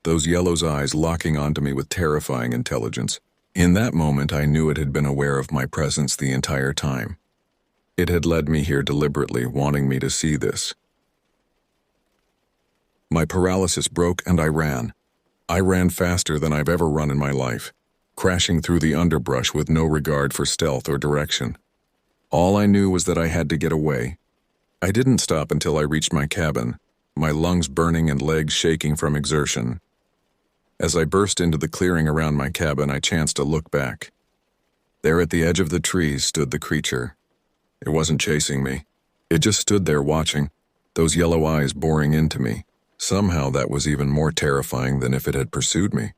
those yellow eyes locking onto me with terrifying intelligence. In that moment, I knew it had been aware of my presence the entire time. It had led me here deliberately, wanting me to see this. My paralysis broke and I ran. I ran faster than I've ever run in my life, crashing through the underbrush with no regard for stealth or direction. All I knew was that I had to get away. I didn't stop until I reached my cabin, my lungs burning and legs shaking from exertion. As I burst into the clearing around my cabin, I chanced to look back. There at the edge of the trees stood the creature. It wasn't chasing me. It just stood there watching, those yellow eyes boring into me. Somehow that was even more terrifying than if it had pursued me.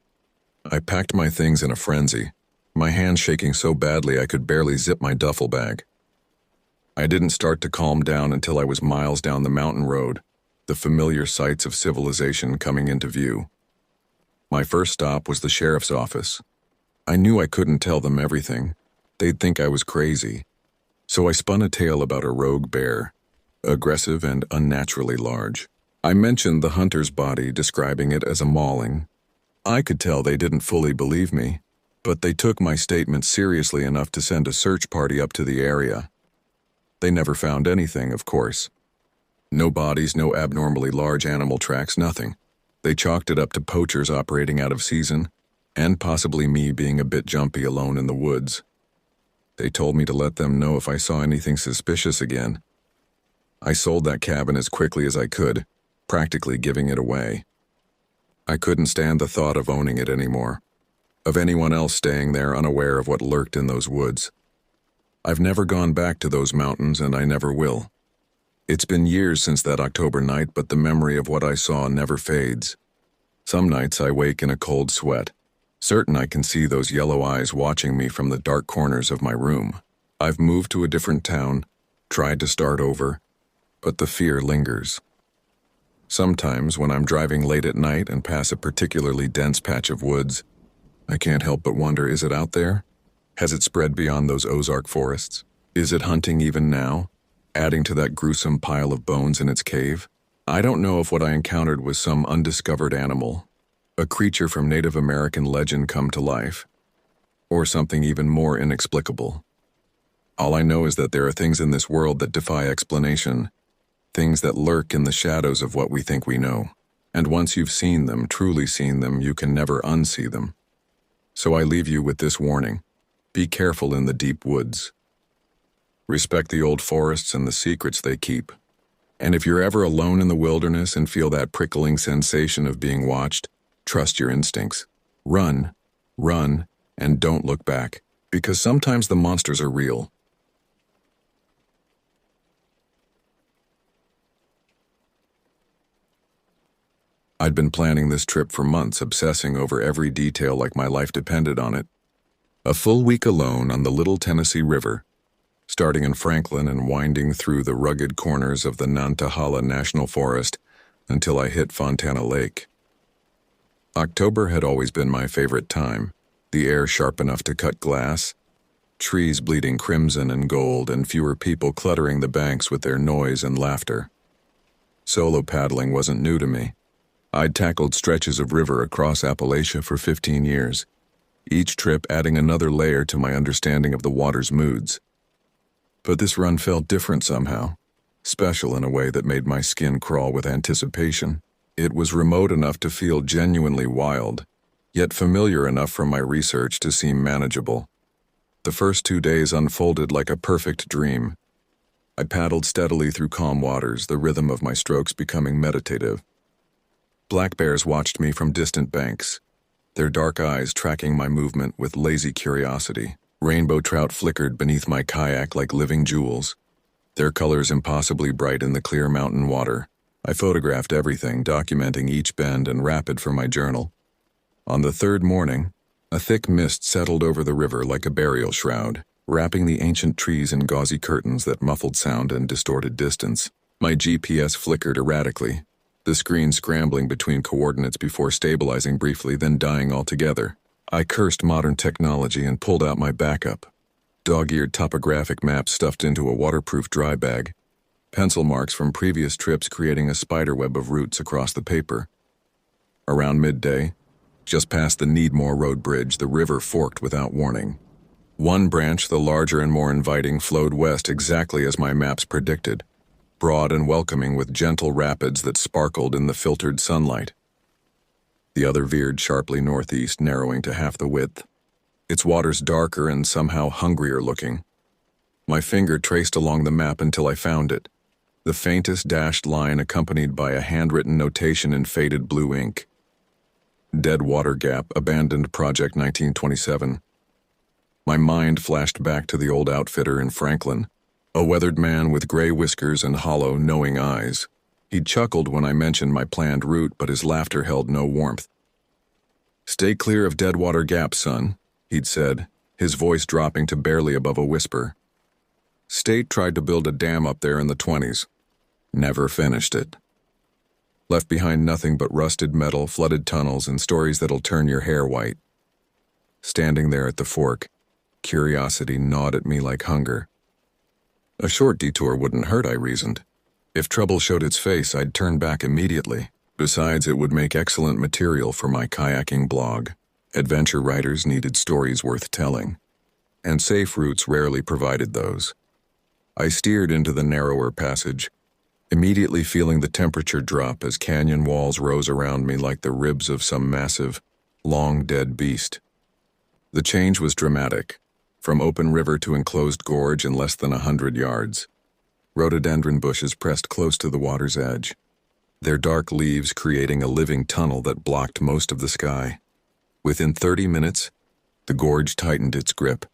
I packed my things in a frenzy, my hands shaking so badly I could barely zip my duffel bag. I didn't start to calm down until I was miles down the mountain road, the familiar sights of civilization coming into view. My first stop was the sheriff's office. I knew I couldn't tell them everything. They'd think I was crazy. So I spun a tale about a rogue bear, aggressive and unnaturally large. I mentioned the hunter's body, describing it as a mauling. I could tell they didn't fully believe me, but they took my statement seriously enough to send a search party up to the area. They never found anything, of course. No bodies, no abnormally large animal tracks, nothing. They chalked it up to poachers operating out of season, and possibly me being a bit jumpy alone in the woods. They told me to let them know if I saw anything suspicious again. I sold that cabin as quickly as I could, practically giving it away. I couldn't stand the thought of owning it anymore, of anyone else staying there unaware of what lurked in those woods. I've never gone back to those mountains, and I never will. It's been years since that October night, but the memory of what I saw never fades. Some nights I wake in a cold sweat, certain I can see those yellow eyes watching me from the dark corners of my room. I've moved to a different town, tried to start over, but the fear lingers. Sometimes when I'm driving late at night and pass a particularly dense patch of woods, I can't help but wonder, is it out there? Has it spread beyond those Ozark forests? Is it hunting even now, adding to that gruesome pile of bones in its cave? I don't know if what I encountered was some undiscovered animal, a creature from Native American legend come to life, or something even more inexplicable. All I know is that there are things in this world that defy explanation, things that lurk in the shadows of what we think we know. And once you've seen them, truly seen them, you can never unsee them. So I leave you with this warning. Be careful in the deep woods. Respect the old forests and the secrets they keep. And if you're ever alone in the wilderness and feel that prickling sensation of being watched, trust your instincts. Run, and don't look back, because sometimes the monsters are real. I'd been planning this trip for months, obsessing over every detail like my life depended on it. A full week alone on the Little Tennessee River, starting in Franklin and winding through the rugged corners of the Nantahala National Forest until I hit Fontana Lake. October had always been my favorite time, the air sharp enough to cut glass, trees bleeding crimson and gold, and fewer people cluttering the banks with their noise and laughter. Solo paddling wasn't new to me. I'd tackled stretches of river across Appalachia for 15 years, each trip adding another layer to my understanding of the water's moods. But this run felt different somehow, special in a way that made my skin crawl with anticipation. It was remote enough to feel genuinely wild, yet familiar enough from my research to seem manageable. The first 2 days unfolded like a perfect dream. I paddled steadily through calm waters, the rhythm of my strokes becoming meditative. Black bears watched me from distant banks, their dark eyes tracking my movement with lazy curiosity. Rainbow trout flickered beneath my kayak like living jewels, their colors impossibly bright in the clear mountain water. I photographed everything, documenting each bend and rapid for my journal. On the third morning, a thick mist settled over the river like a burial shroud, wrapping the ancient trees in gauzy curtains that muffled sound and distorted distance. My GPS flickered erratically, the screen scrambling between coordinates before stabilizing briefly, then dying altogether. I cursed modern technology and pulled out my backup. Dog-eared topographic maps stuffed into a waterproof dry bag, pencil marks from previous trips creating a spiderweb of routes across the paper. Around midday, just past the Needmore Road Bridge, the river forked without warning. One branch, the larger and more inviting, flowed west exactly as my maps predicted, broad and welcoming with gentle rapids that sparkled in the filtered sunlight. The other veered sharply northeast, narrowing to half the width, its waters darker and somehow hungrier looking. My finger traced along the map until I found it, the faintest dashed line accompanied by a handwritten notation in faded blue ink. Deadwater Gap, abandoned Project 1927. My mind flashed back to the old outfitter in Franklin, a weathered man with gray whiskers and hollow, knowing eyes. He chuckled when I mentioned my planned route, but his laughter held no warmth. "Stay clear of Deadwater Gap, son," he'd said, his voice dropping to barely above a whisper. "State tried to build a dam up there in the 20s. Never finished it. Left behind nothing but rusted metal, flooded tunnels, and stories that'll turn your hair white." Standing there at the fork, curiosity gnawed at me like hunger. A short detour wouldn't hurt, I reasoned. If trouble showed its face, I'd turn back immediately. Besides, it would make excellent material for my kayaking blog. Adventure writers needed stories worth telling, and safe routes rarely provided those. I steered into the narrower passage, immediately feeling the temperature drop as canyon walls rose around me like the ribs of some massive, long-dead beast. The change was dramatic, from open river to enclosed gorge in less than 100 yards. Rhododendron bushes pressed close to the water's edge, their dark leaves creating a living tunnel that blocked most of the sky. Within 30 minutes, the gorge tightened its grip,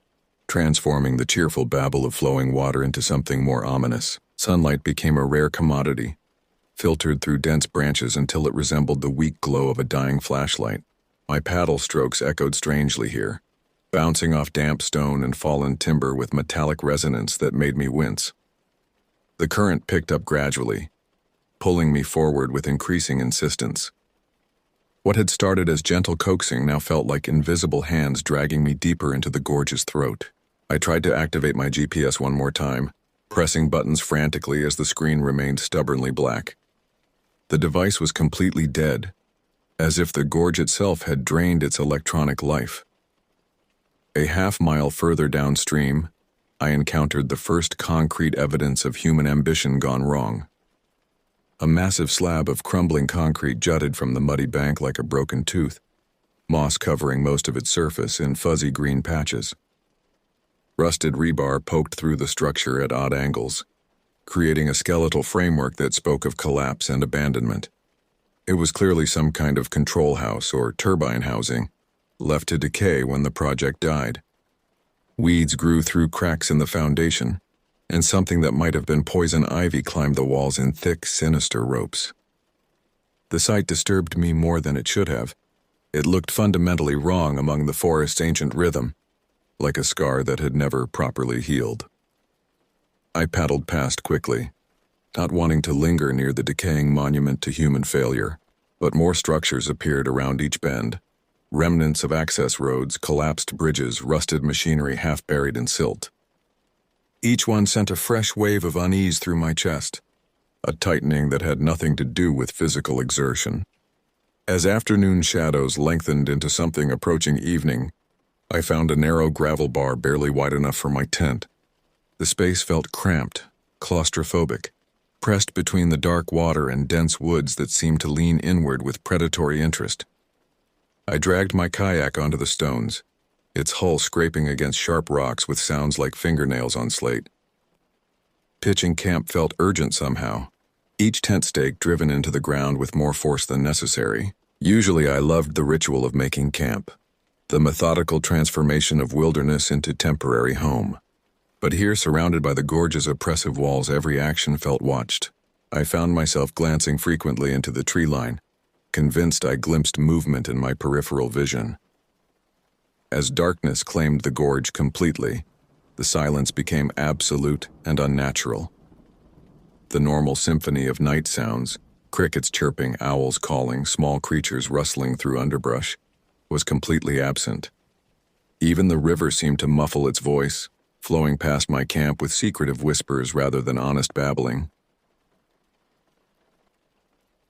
transforming the cheerful babble of flowing water into something more ominous. Sunlight became a rare commodity, filtered through dense branches until it resembled the weak glow of a dying flashlight. My paddle strokes echoed strangely here, bouncing off damp stone and fallen timber with metallic resonance that made me wince. The current picked up gradually, pulling me forward with increasing insistence. What had started as gentle coaxing now felt like invisible hands dragging me deeper into the gorge's throat. I tried to activate my GPS one more time, pressing buttons frantically as the screen remained stubbornly black. The device was completely dead, as if the gorge itself had drained its electronic life. A half-mile further downstream, I encountered the first concrete evidence of human ambition gone wrong. A massive slab of crumbling concrete jutted from the muddy bank like a broken tooth, moss covering most of its surface in fuzzy green patches. Rusted rebar poked through the structure at odd angles, creating a skeletal framework that spoke of collapse and abandonment. It was clearly some kind of control house or turbine housing, left to decay when the project died. Weeds grew through cracks in the foundation, and something that might have been poison ivy climbed the walls in thick, sinister ropes. The sight disturbed me more than it should have. It looked fundamentally wrong among the forest's ancient rhythm, like a scar that had never properly healed. I paddled past quickly, not wanting to linger near the decaying monument to human failure, but more structures appeared around each bend. Remnants of access roads, collapsed bridges, rusted machinery half buried in silt. Each one sent a fresh wave of unease through my chest, a tightening that had nothing to do with physical exertion. As afternoon shadows lengthened into something approaching evening, I found a narrow gravel bar barely wide enough for my tent. The space felt cramped, claustrophobic, pressed between the dark water and dense woods that seemed to lean inward with predatory interest. I dragged my kayak onto the stones, its hull scraping against sharp rocks with sounds like fingernails on slate. Pitching camp felt urgent somehow, each tent stake driven into the ground with more force than necessary. Usually I loved the ritual of making camp, the methodical transformation of wilderness into temporary home. But here, surrounded by the gorge's oppressive walls, every action felt watched. I found myself glancing frequently into the tree line, convinced I glimpsed movement in my peripheral vision. As darkness claimed the gorge completely, the silence became absolute and unnatural. The normal symphony of night sounds, crickets chirping, owls calling, small creatures rustling through underbrush, was completely absent. Even the river seemed to muffle its voice, flowing past my camp with secretive whispers rather than honest babbling.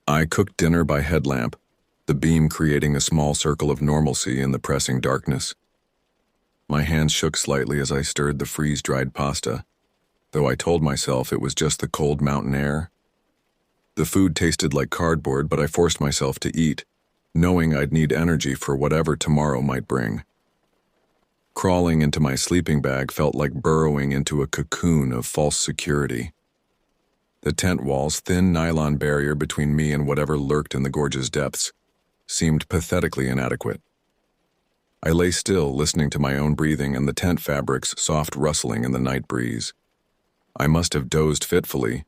I cooked dinner by headlamp, the beam creating a small circle of normalcy in the pressing darkness. My hands shook slightly as I stirred the freeze-dried pasta, though I told myself it was just the cold mountain air. The food tasted like cardboard, but I forced myself to eat, knowing I'd need energy for whatever tomorrow might bring. Crawling into my sleeping bag felt like burrowing into a cocoon of false security. The tent wall's thin nylon barrier between me and whatever lurked in the gorge's depths seemed pathetically inadequate. I lay still, listening to my own breathing and the tent fabric's soft rustling in the night breeze. I must have dozed fitfully,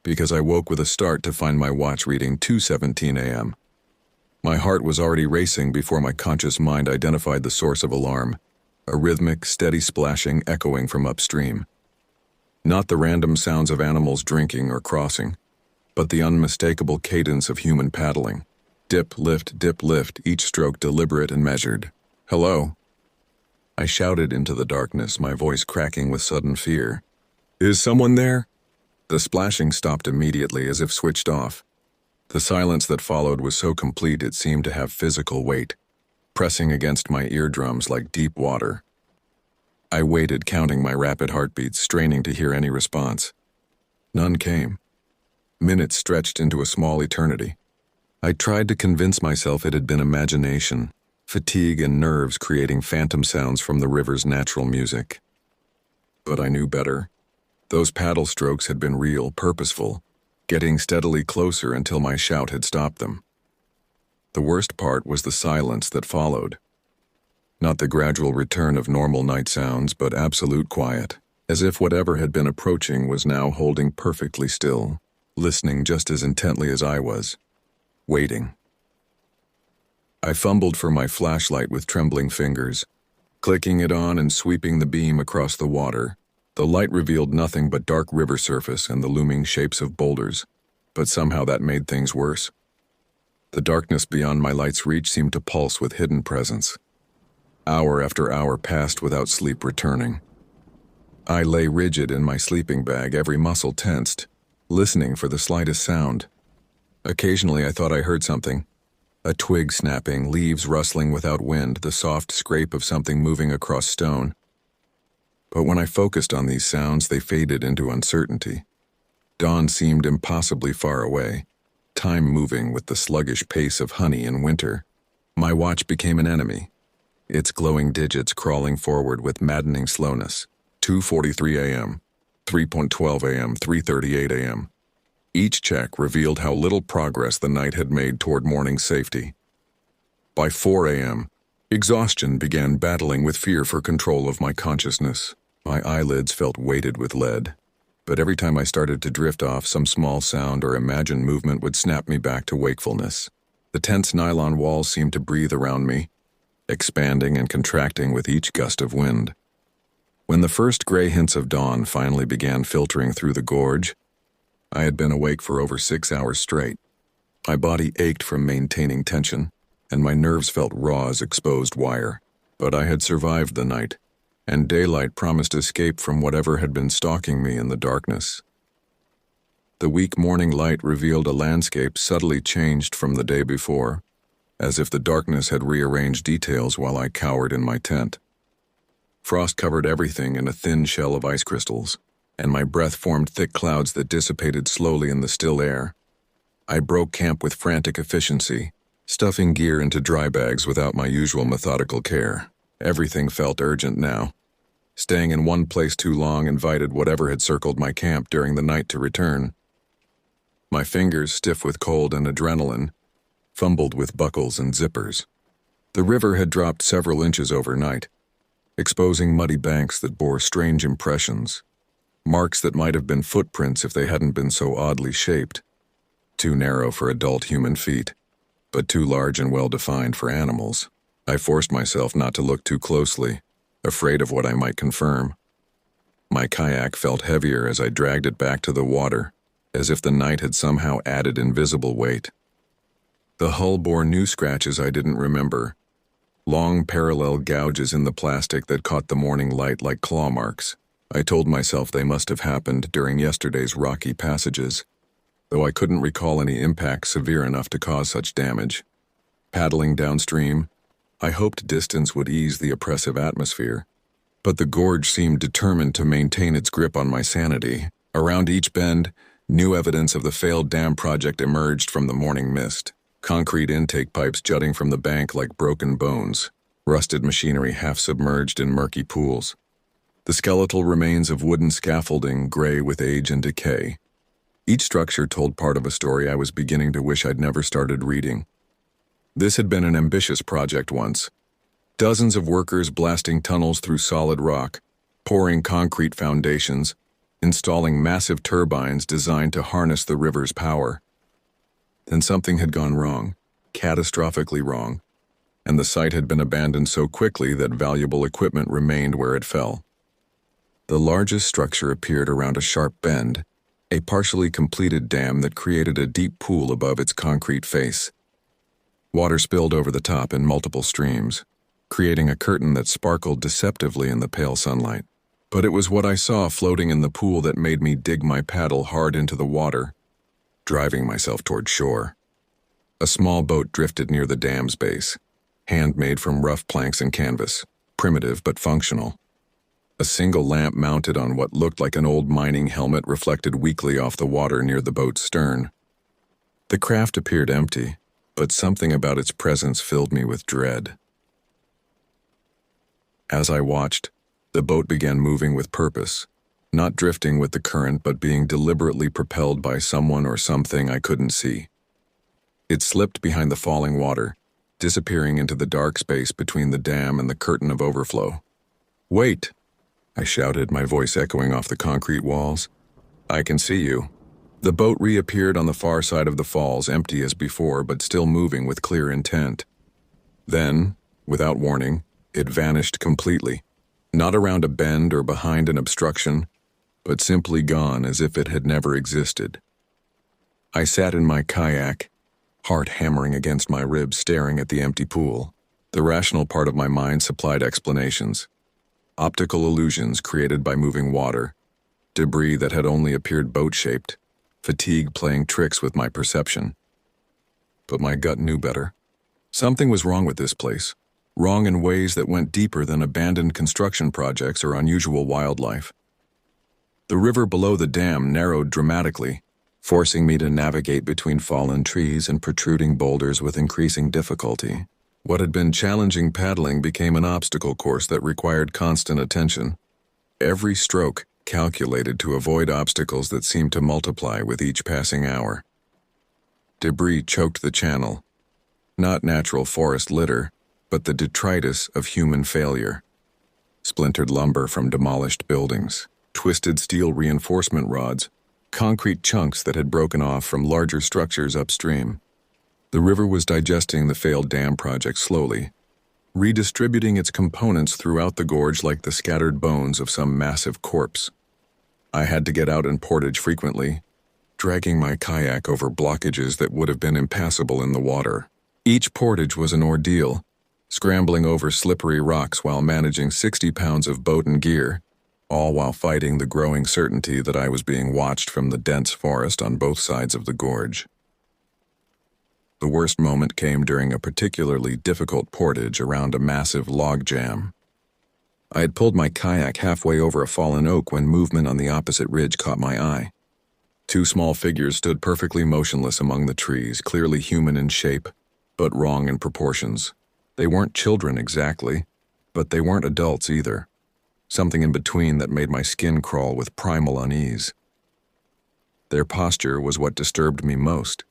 because I woke with a start to find my watch reading 2:17 a.m. My heart was already racing before my conscious mind identified the source of alarm, a rhythmic, steady splashing echoing from upstream. Not the random sounds of animals drinking or crossing, but the unmistakable cadence of human paddling. Dip, lift, each stroke deliberate and measured. "Hello?" I shouted into the darkness, my voice cracking with sudden fear. "Is someone there?" The splashing stopped immediately as if switched off. The silence that followed was so complete it seemed to have physical weight, pressing against my eardrums like deep water. I waited, counting my rapid heartbeats, straining to hear any response. None came. Minutes stretched into a small eternity. I tried to convince myself it had been imagination, fatigue and nerves creating phantom sounds from the river's natural music. But I knew better. Those paddle strokes had been real, purposeful, getting steadily closer until my shout had stopped them. The worst part was the silence that followed. Not the gradual return of normal night sounds, but absolute quiet, as if whatever had been approaching was now holding perfectly still, listening just as intently as I was, waiting. I fumbled for my flashlight with trembling fingers, clicking it on and sweeping the beam across the water. The light revealed nothing but dark river surface and the looming shapes of boulders, but somehow that made things worse. The darkness beyond my light's reach seemed to pulse with hidden presence. Hour after hour passed without sleep returning. I lay rigid in my sleeping bag, every muscle tensed, listening for the slightest sound. Occasionally I thought I heard something. A twig snapping, leaves rustling without wind, the soft scrape of something moving across stone. But when I focused on these sounds, they faded into uncertainty. Dawn seemed impossibly far away, time moving with the sluggish pace of honey in winter. My watch became an enemy, its glowing digits crawling forward with maddening slowness. 2:43 a.m., 3:12 a.m., 3:38 a.m. Each check revealed how little progress the night had made toward morning safety. By 4 a.m., exhaustion began battling with fear for control of my consciousness. My eyelids felt weighted with lead, but every time I started to drift off, some small sound or imagined movement would snap me back to wakefulness. The tense nylon walls seemed to breathe around me, expanding and contracting with each gust of wind. When the first gray hints of dawn finally began filtering through the gorge, I had been awake for over 6 hours straight. My body ached from maintaining tension, and my nerves felt raw as exposed wire. But I had survived the night, and daylight promised escape from whatever had been stalking me in the darkness. The weak morning light revealed a landscape subtly changed from the day before, as if the darkness had rearranged details while I cowered in my tent. Frost covered everything in a thin shell of ice crystals, and my breath formed thick clouds that dissipated slowly in the still air. I broke camp with frantic efficiency, stuffing gear into dry bags without my usual methodical care. Everything felt urgent now. Staying in one place too long invited whatever had circled my camp during the night to return. My fingers, stiff with cold and adrenaline, fumbled with buckles and zippers. The river had dropped several inches overnight, exposing muddy banks that bore strange impressions, marks that might have been footprints if they hadn't been so oddly shaped, too narrow for adult human feet, but too large and well-defined for animals. I forced myself not to look too closely, afraid of what I might confirm. My kayak felt heavier as I dragged it back to the water, as if the night had somehow added invisible weight. The hull bore new scratches I didn't remember, long parallel gouges in the plastic that caught the morning light like claw marks. I told myself they must have happened during yesterday's rocky passages, though I couldn't recall any impact severe enough to cause such damage. Paddling downstream, I hoped distance would ease the oppressive atmosphere, but the gorge seemed determined to maintain its grip on my sanity. Around each bend, new evidence of the failed dam project emerged from the morning mist. Concrete intake pipes jutting from the bank like broken bones, rusted machinery half submerged in murky pools. The skeletal remains of wooden scaffolding, gray with age and decay. Each structure told part of a story I was beginning to wish I'd never started reading. This had been an ambitious project once. Dozens of workers blasting tunnels through solid rock, pouring concrete foundations, installing massive turbines designed to harness the river's power. Then something had gone wrong, catastrophically wrong, and the site had been abandoned so quickly that valuable equipment remained where it fell. The largest structure appeared around a sharp bend, a partially completed dam that created a deep pool above its concrete face. Water spilled over the top in multiple streams, creating a curtain that sparkled deceptively in the pale sunlight. But it was what I saw floating in the pool that made me dig my paddle hard into the water, driving myself toward shore. A small boat drifted near the dam's base, handmade from rough planks and canvas, primitive but functional. A single lamp mounted on what looked like an old mining helmet reflected weakly off the water near the boat's stern. The craft appeared empty, but something about its presence filled me with dread. As I watched, the boat began moving with purpose, not drifting with the current but being deliberately propelled by someone or something I couldn't see. It slipped behind the falling water, disappearing into the dark space between the dam and the curtain of overflow. "Wait!" I shouted, my voice echoing off the concrete walls. "I can see you." The boat reappeared on the far side of the falls, empty as before, but still moving with clear intent. Then, without warning, it vanished completely, not around a bend or behind an obstruction, but simply gone as if it had never existed. I sat in my kayak, heart hammering against my ribs, staring at the empty pool. The rational part of my mind supplied explanations. Optical illusions created by moving water, debris that had only appeared boat-shaped, fatigue playing tricks with my perception. But my gut knew better. Something was wrong with this place, wrong in ways that went deeper than abandoned construction projects or unusual wildlife. The river below the dam narrowed dramatically, forcing me to navigate between fallen trees and protruding boulders with increasing difficulty. What had been challenging paddling became an obstacle course that required constant attention. Every stroke calculated to avoid obstacles that seemed to multiply with each passing hour. Debris choked the channel. Not natural forest litter, but the detritus of human failure. Splintered lumber from demolished buildings, twisted steel reinforcement rods, concrete chunks that had broken off from larger structures upstream. The river was digesting the failed dam project slowly, redistributing its components throughout the gorge like the scattered bones of some massive corpse. I had to get out in portage frequently, dragging my kayak over blockages that would have been impassable in the water. Each portage was an ordeal, scrambling over slippery rocks while managing 60 pounds of boat and gear, all while fighting the growing certainty that I was being watched from the dense forest on both sides of the gorge. The worst moment came during a particularly difficult portage around a massive log jam. I had pulled my kayak halfway over a fallen oak when movement on the opposite ridge caught my eye. Two small figures stood perfectly motionless among the trees, clearly human in shape, but wrong in proportions. They weren't children exactly, but they weren't adults either. Something in between that made my skin crawl with primal unease. Their posture was what disturbed me most.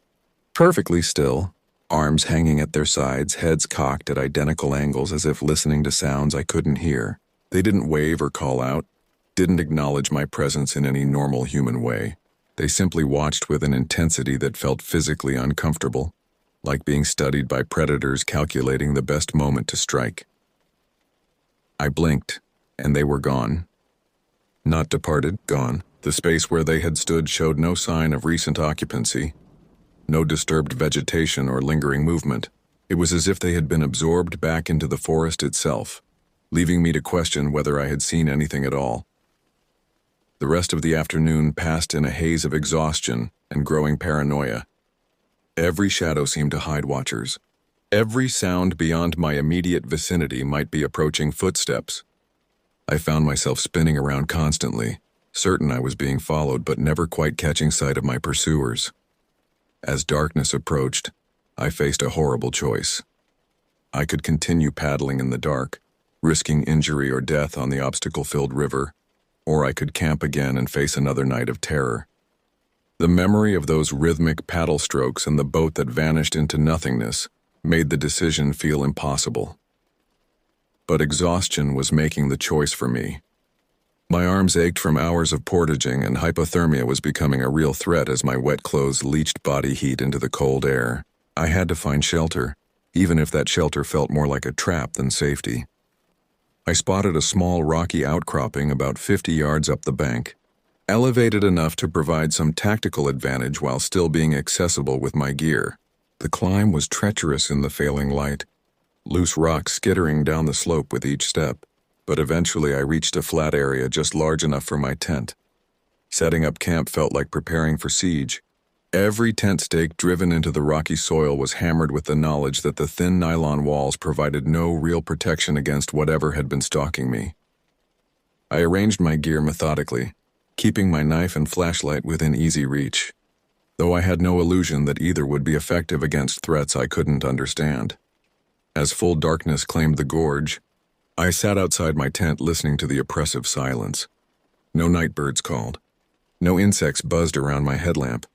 Perfectly still, arms hanging at their sides, heads cocked at identical angles as if listening to sounds I couldn't hear. They didn't wave or call out, didn't acknowledge my presence in any normal human way. They simply watched with an intensity that felt physically uncomfortable, like being studied by predators calculating the best moment to strike. I blinked, and they were gone. Not departed, gone. The space where they had stood showed no sign of recent occupancy, no disturbed vegetation or lingering movement. It was as if they had been absorbed back into the forest itself, leaving me to question whether I had seen anything at all. The rest of the afternoon passed in a haze of exhaustion and growing paranoia. Every shadow seemed to hide watchers. Every sound beyond my immediate vicinity might be approaching footsteps. I found myself spinning around constantly, certain I was being followed but never quite catching sight of my pursuers. As darkness approached, I faced a horrible choice. I could continue paddling in the dark, risking injury or death on the obstacle-filled river, or I could camp again and face another night of terror. The memory of those rhythmic paddle strokes and the boat that vanished into nothingness made the decision feel impossible. But exhaustion was making the choice for me. My arms ached from hours of portaging, and hypothermia was becoming a real threat as my wet clothes leached body heat into the cold air. I had to find shelter, even if that shelter felt more like a trap than safety. I spotted a small rocky outcropping about 50 yards up the bank, elevated enough to provide some tactical advantage while still being accessible with my gear. The climb was treacherous in the failing light, loose rocks skittering down the slope with each step, but eventually I reached a flat area just large enough for my tent. Setting up camp felt like preparing for siege. Every tent stake driven into the rocky soil was hammered with the knowledge that the thin nylon walls provided no real protection against whatever had been stalking me. I arranged my gear methodically, keeping my knife and flashlight within easy reach, though I had no illusion that either would be effective against threats I couldn't understand. As full darkness claimed the gorge, I sat outside my tent listening to the oppressive silence. No night birds called. No insects buzzed around my headlamp.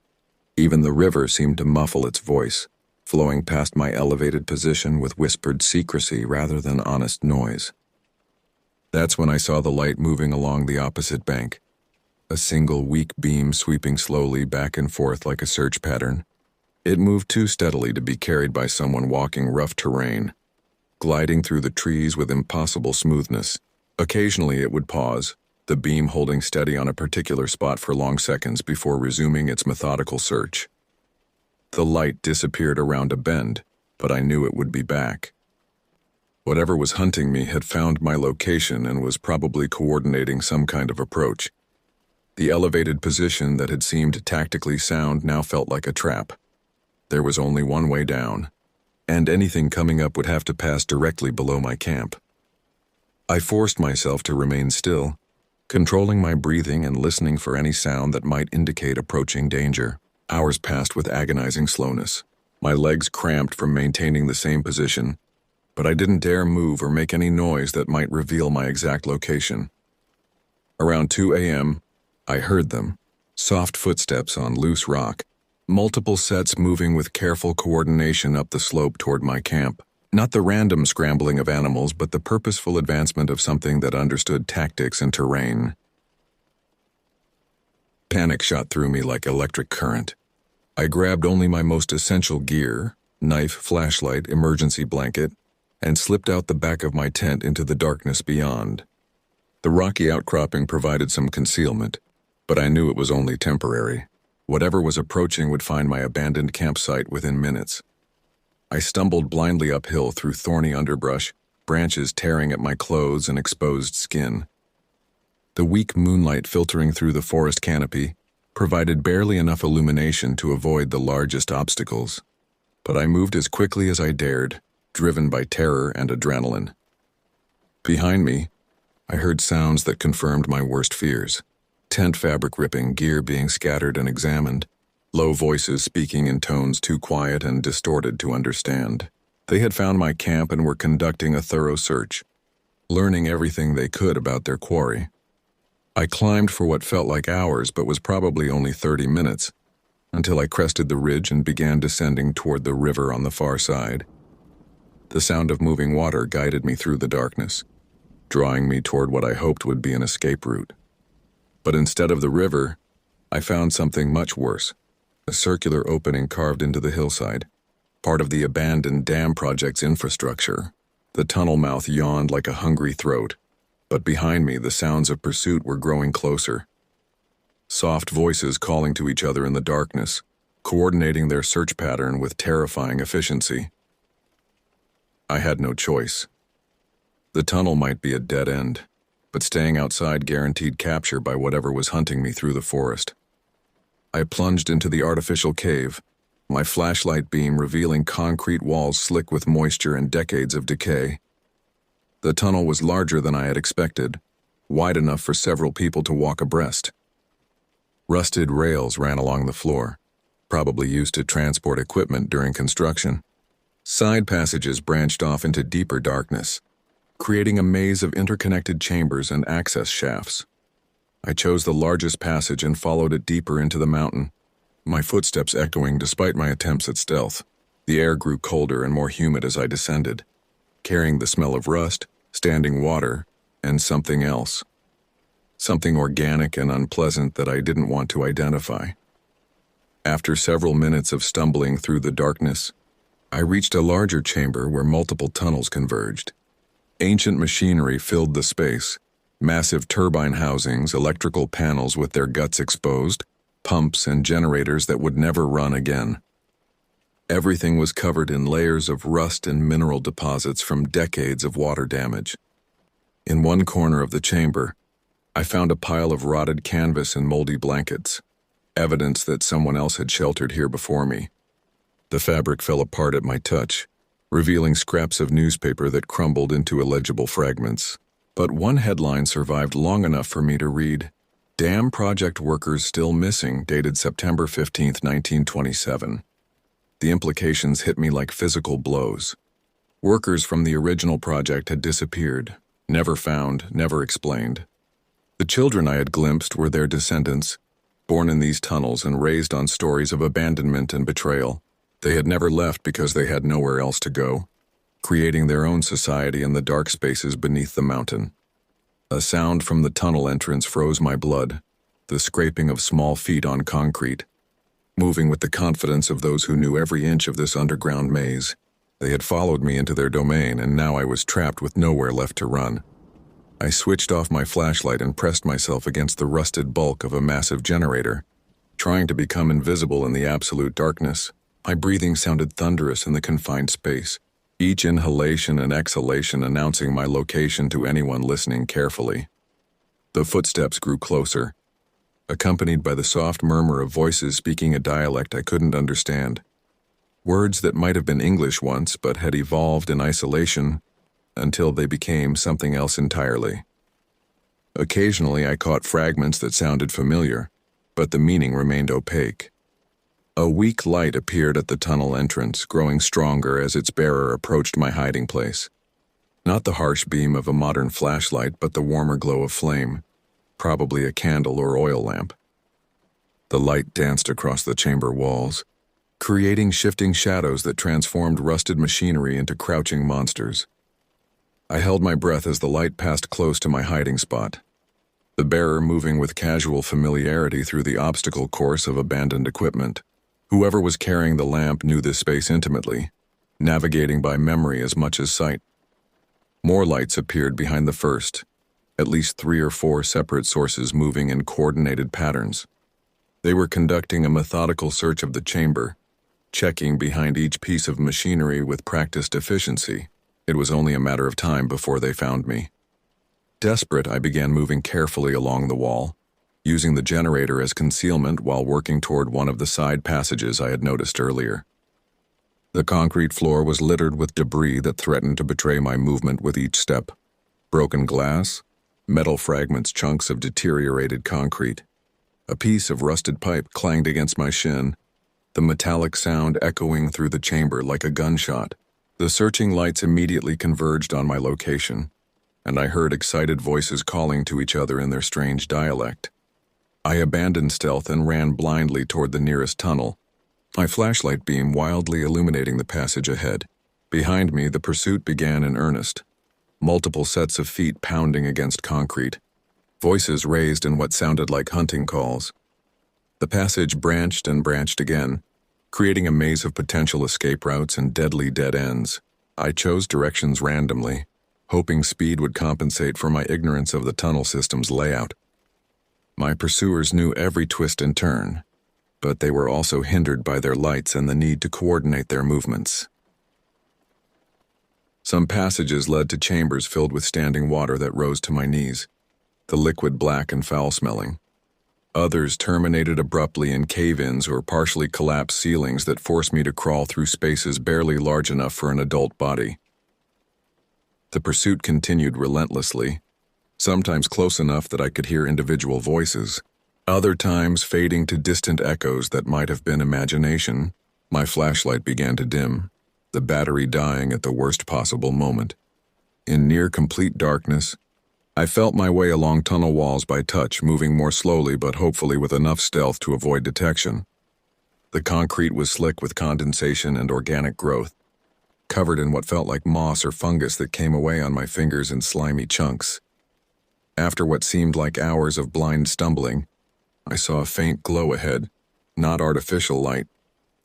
Even the river seemed to muffle its voice, flowing past my elevated position with whispered secrecy rather than honest noise. That's when I saw the light moving along the opposite bank, a single weak beam sweeping slowly back and forth like a search pattern. It moved too steadily to be carried by someone walking rough terrain, gliding through the trees with impossible smoothness. Occasionally it would pause, the beam holding steady on a particular spot for long seconds before resuming its methodical search. The light disappeared around a bend, but I knew it would be back. Whatever was hunting me had found my location and was probably coordinating some kind of approach. The elevated position that had seemed tactically sound now felt like a trap. There was only one way down, and anything coming up would have to pass directly below my camp. I forced myself to remain still, controlling my breathing and listening for any sound that might indicate approaching danger. Hours passed with agonizing slowness. My legs cramped from maintaining the same position, but I didn't dare move or make any noise that might reveal my exact location. Around 2 a.m., I heard them, soft footsteps on loose rock, multiple sets moving with careful coordination up the slope toward my camp. Not the random scrambling of animals, but the purposeful advancement of something that understood tactics and terrain. Panic shot through me like electric current. I grabbed only my most essential gear, knife, flashlight, emergency blanket, and slipped out the back of my tent into the darkness beyond. The rocky outcropping provided some concealment, but I knew it was only temporary. Whatever was approaching would find my abandoned campsite within minutes. I stumbled blindly uphill through thorny underbrush, branches tearing at my clothes and exposed skin. The weak moonlight filtering through the forest canopy provided barely enough illumination to avoid the largest obstacles. But I moved as quickly as I dared, driven by terror and adrenaline. Behind me, I heard sounds that confirmed my worst fears. Tent fabric ripping, gear being scattered and examined, low voices speaking in tones too quiet and distorted to understand. They had found my camp and were conducting a thorough search, learning everything they could about their quarry. I climbed for what felt like hours but was probably only 30 minutes, until I crested the ridge and began descending toward the river on the far side. The sound of moving water guided me through the darkness, drawing me toward what I hoped would be an escape route. But instead of the river, I found something much worse. A circular opening carved into the hillside, part of the abandoned dam project's infrastructure. The tunnel mouth yawned like a hungry throat, but behind me the sounds of pursuit were growing closer. Soft voices calling to each other in the darkness, coordinating their search pattern with terrifying efficiency. I had no choice. The tunnel might be a dead end, but staying outside guaranteed capture by whatever was hunting me through the forest. I plunged into the artificial cave, my flashlight beam revealing concrete walls slick with moisture and decades of decay. The tunnel was larger than I had expected, wide enough for several people to walk abreast. Rusted rails ran along the floor, probably used to transport equipment during construction. Side passages branched off into deeper darkness, creating a maze of interconnected chambers and access shafts. I chose the largest passage and followed it deeper into the mountain, my footsteps echoing despite my attempts at stealth. The air grew colder and more humid as I descended, carrying the smell of rust, standing water, and something else. something organic and unpleasant that I didn't want to identify. After several minutes of stumbling through the darkness, I reached a larger chamber where multiple tunnels converged. Ancient machinery filled the space, massive turbine housings, electrical panels with their guts exposed, pumps and generators that would never run again. Everything was covered in layers of rust and mineral deposits from decades of water damage. In one corner of the chamber, I found a pile of rotted canvas and moldy blankets, evidence that someone else had sheltered here before me. The fabric fell apart at my touch, revealing scraps of newspaper that crumbled into illegible fragments. But one headline survived long enough for me to read, "Dam project workers still missing," dated September 15, 1927. The implications hit me like physical blows. Workers from the original project had disappeared, never found, never explained. The children I had glimpsed were their descendants, born in these tunnels and raised on stories of abandonment and betrayal. They had never left because they had nowhere else to go, creating their own society in the dark spaces beneath the mountain. A sound from the tunnel entrance froze my blood, the scraping of small feet on concrete. Moving with the confidence of those who knew every inch of this underground maze, they had followed me into their domain, and now I was trapped with nowhere left to run. I switched off my flashlight and pressed myself against the rusted bulk of a massive generator, trying to become invisible in the absolute darkness. My breathing sounded thunderous in the confined space, each inhalation and exhalation announcing my location to anyone listening carefully. The footsteps grew closer, accompanied by the soft murmur of voices speaking a dialect I couldn't understand. Words that might have been English once but had evolved in isolation until they became something else entirely. Occasionally I caught fragments that sounded familiar, but the meaning remained opaque. A weak light appeared at the tunnel entrance, growing stronger as its bearer approached my hiding place. Not the harsh beam of a modern flashlight, but the warmer glow of flame, probably a candle or oil lamp. The light danced across the chamber walls, creating shifting shadows that transformed rusted machinery into crouching monsters. I held my breath as the light passed close to my hiding spot, the bearer moving with casual familiarity through the obstacle course of abandoned equipment. Whoever was carrying the lamp knew this space intimately, navigating by memory as much as sight. More lights appeared behind the first, at least 3 or 4 separate sources moving in coordinated patterns. They were conducting a methodical search of the chamber, checking behind each piece of machinery with practiced efficiency. It was only a matter of time before they found me. Desperate, I began moving carefully along the wall, using the generator as concealment while working toward one of the side passages I had noticed earlier. The concrete floor was littered with debris that threatened to betray my movement with each step. Broken glass, metal fragments, chunks of deteriorated concrete. A piece of rusted pipe clanged against my shin, the metallic sound echoing through the chamber like a gunshot. The searching lights immediately converged on my location, and I heard excited voices calling to each other in their strange dialect. I abandoned stealth and ran blindly toward the nearest tunnel, my flashlight beam wildly illuminating the passage ahead. Behind me, the pursuit began in earnest, multiple sets of feet pounding against concrete, voices raised in what sounded like hunting calls. The passage branched and branched again, creating a maze of potential escape routes and deadly dead ends. I chose directions randomly, hoping speed would compensate for my ignorance of the tunnel system's layout. My pursuers knew every twist and turn, but they were also hindered by their lights and the need to coordinate their movements. Some passages led to chambers filled with standing water that rose to my knees, the liquid black and foul-smelling. Others terminated abruptly in cave-ins or partially collapsed ceilings that forced me to crawl through spaces barely large enough for an adult body. The pursuit continued relentlessly, sometimes close enough that I could hear individual voices, other times fading to distant echoes that might have been imagination. My flashlight began to dim, the battery dying at the worst possible moment. In near-complete darkness, I felt my way along tunnel walls by touch, moving more slowly but hopefully with enough stealth to avoid detection. The concrete was slick with condensation and organic growth, covered in what felt like moss or fungus that came away on my fingers in slimy chunks. After what seemed like hours of blind stumbling, I saw a faint glow ahead, not artificial light,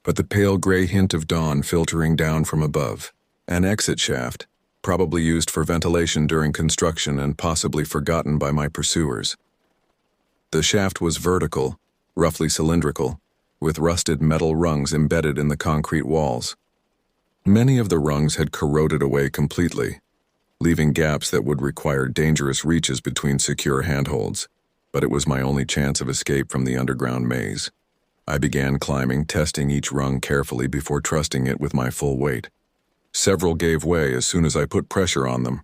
but the pale gray hint of dawn filtering down from above. An exit shaft, probably used for ventilation during construction and possibly forgotten by my pursuers. The shaft was vertical, roughly cylindrical, with rusted metal rungs embedded in the concrete walls. Many of the rungs had corroded away completely, leaving gaps that would require dangerous reaches between secure handholds, but it was my only chance of escape from the underground maze. I began climbing, testing each rung carefully before trusting it with my full weight. Several gave way as soon as I put pressure on them,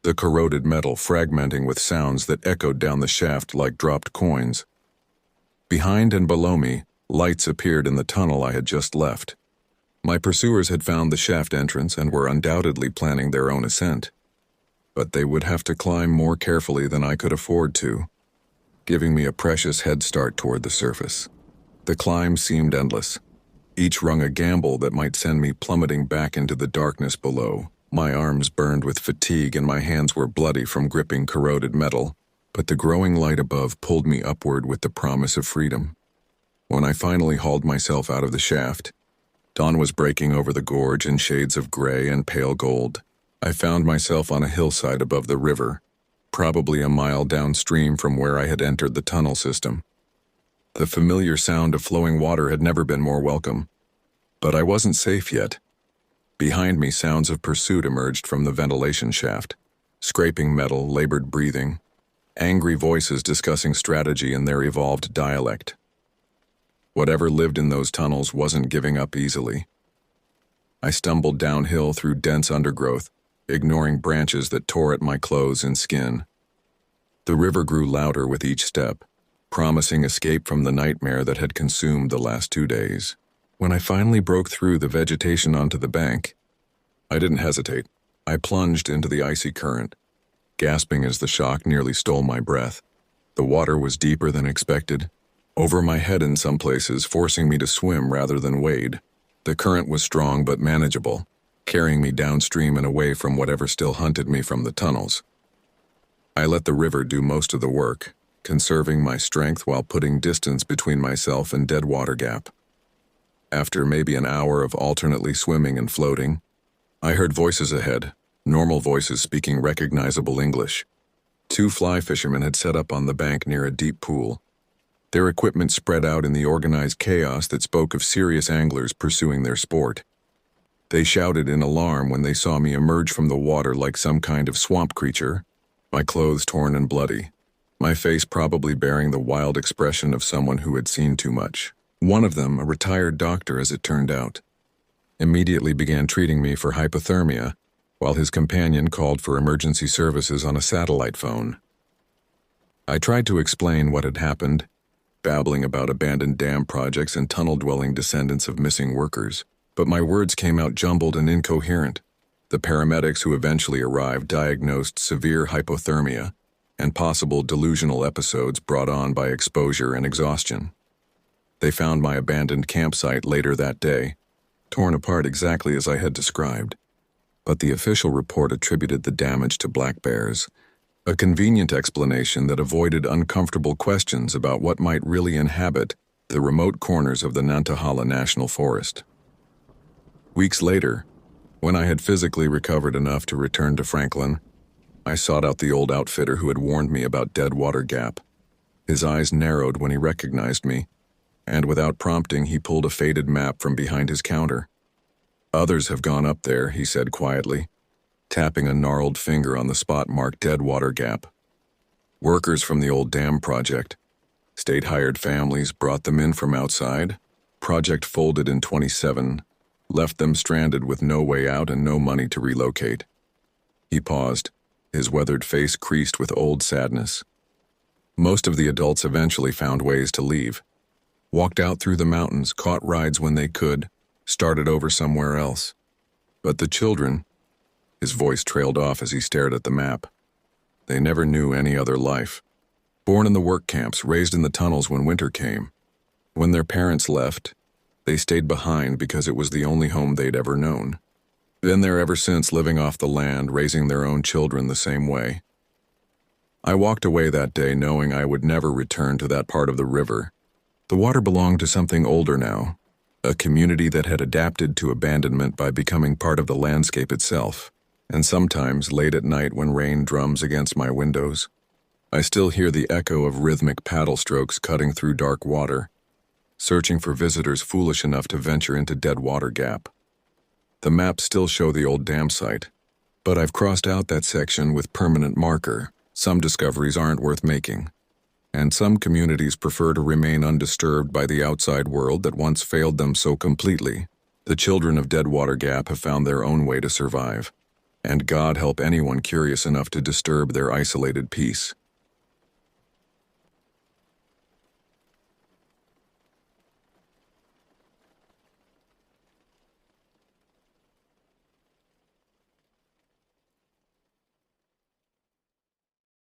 the corroded metal fragmenting with sounds that echoed down the shaft like dropped coins. Behind and below me, lights appeared in the tunnel I had just left. My pursuers had found the shaft entrance and were undoubtedly planning their own ascent, but they would have to climb more carefully than I could afford to, giving me a precious head start toward the surface. The climb seemed endless, each rung a gamble that might send me plummeting back into the darkness below. My arms burned with fatigue and my hands were bloody from gripping corroded metal, but the growing light above pulled me upward with the promise of freedom. When I finally hauled myself out of the shaft, dawn was breaking over the gorge in shades of gray and pale gold. I found myself on a hillside above the river, probably a mile downstream from where I had entered the tunnel system. The familiar sound of flowing water had never been more welcome, but I wasn't safe yet. Behind me, sounds of pursuit emerged from the ventilation shaft, scraping metal, labored breathing, angry voices discussing strategy in their evolved dialect. Whatever lived in those tunnels wasn't giving up easily. I stumbled downhill through dense undergrowth, ignoring branches that tore at my clothes and skin. The river grew louder with each step, promising escape from the nightmare that had consumed the last 2 days. When I finally broke through the vegetation onto the bank, I didn't hesitate. I plunged into the icy current, gasping as the shock nearly stole my breath. The water was deeper than expected, over my head in some places, forcing me to swim rather than wade. The current was strong but manageable, carrying me downstream and away from whatever still hunted me from the tunnels. I let the river do most of the work, conserving my strength while putting distance between myself and dead water gap. After maybe an hour of alternately swimming and floating, I heard voices ahead, normal voices speaking recognizable English. 2 fly fishermen had set up on the bank near a deep pool, their equipment spread out in the organized chaos that spoke of serious anglers pursuing their sport. They shouted in alarm when they saw me emerge from the water like some kind of swamp creature, my clothes torn and bloody, my face probably bearing the wild expression of someone who had seen too much. One of them, a retired doctor as it turned out, immediately began treating me for hypothermia, while his companion called for emergency services on a satellite phone. I tried to explain what had happened, babbling about abandoned dam projects and tunnel-dwelling descendants of missing workers, but my words came out jumbled and incoherent. The paramedics who eventually arrived diagnosed severe hypothermia and possible delusional episodes brought on by exposure and exhaustion. They found my abandoned campsite later that day, torn apart exactly as I had described, but the official report attributed the damage to black bears, a convenient explanation that avoided uncomfortable questions about what might really inhabit the remote corners of the Nantahala National Forest. Weeks later, when I had physically recovered enough to return to Franklin, I sought out the old outfitter who had warned me about Deadwater Gap. His eyes narrowed when he recognized me, and without prompting, he pulled a faded map from behind his counter. "Others have gone up there," he said quietly, tapping a gnarled finger on the spot marked Deadwater Gap. "Workers from the old dam project. State-hired families brought them in from outside. Project folded in 27, left them stranded with no way out and no money to relocate." He paused, his weathered face creased with old sadness. Most of the adults eventually found ways to leave. Walked out through the mountains, caught rides when they could, started over somewhere else. But the children, his voice trailed off as he stared at the map. They never knew any other life. Born in the work camps, raised in the tunnels when winter came. When their parents left, they stayed behind because it was the only home they'd ever known. Been there ever since, living off the land, raising their own children the same way. I walked away that day knowing I would never return to that part of the river. The water belonged to something older now, a community that had adapted to abandonment by becoming part of the landscape itself. And sometimes, late at night when rain drums against my windows, I still hear the echo of rhythmic paddle strokes cutting through dark water, searching for visitors foolish enough to venture into Deadwater Gap. The maps still show the old dam site, but I've crossed out that section with permanent marker. Some discoveries aren't worth making, and some communities prefer to remain undisturbed by the outside world that once failed them so completely. The children of Deadwater Gap have found their own way to survive, and God help anyone curious enough to disturb their isolated peace.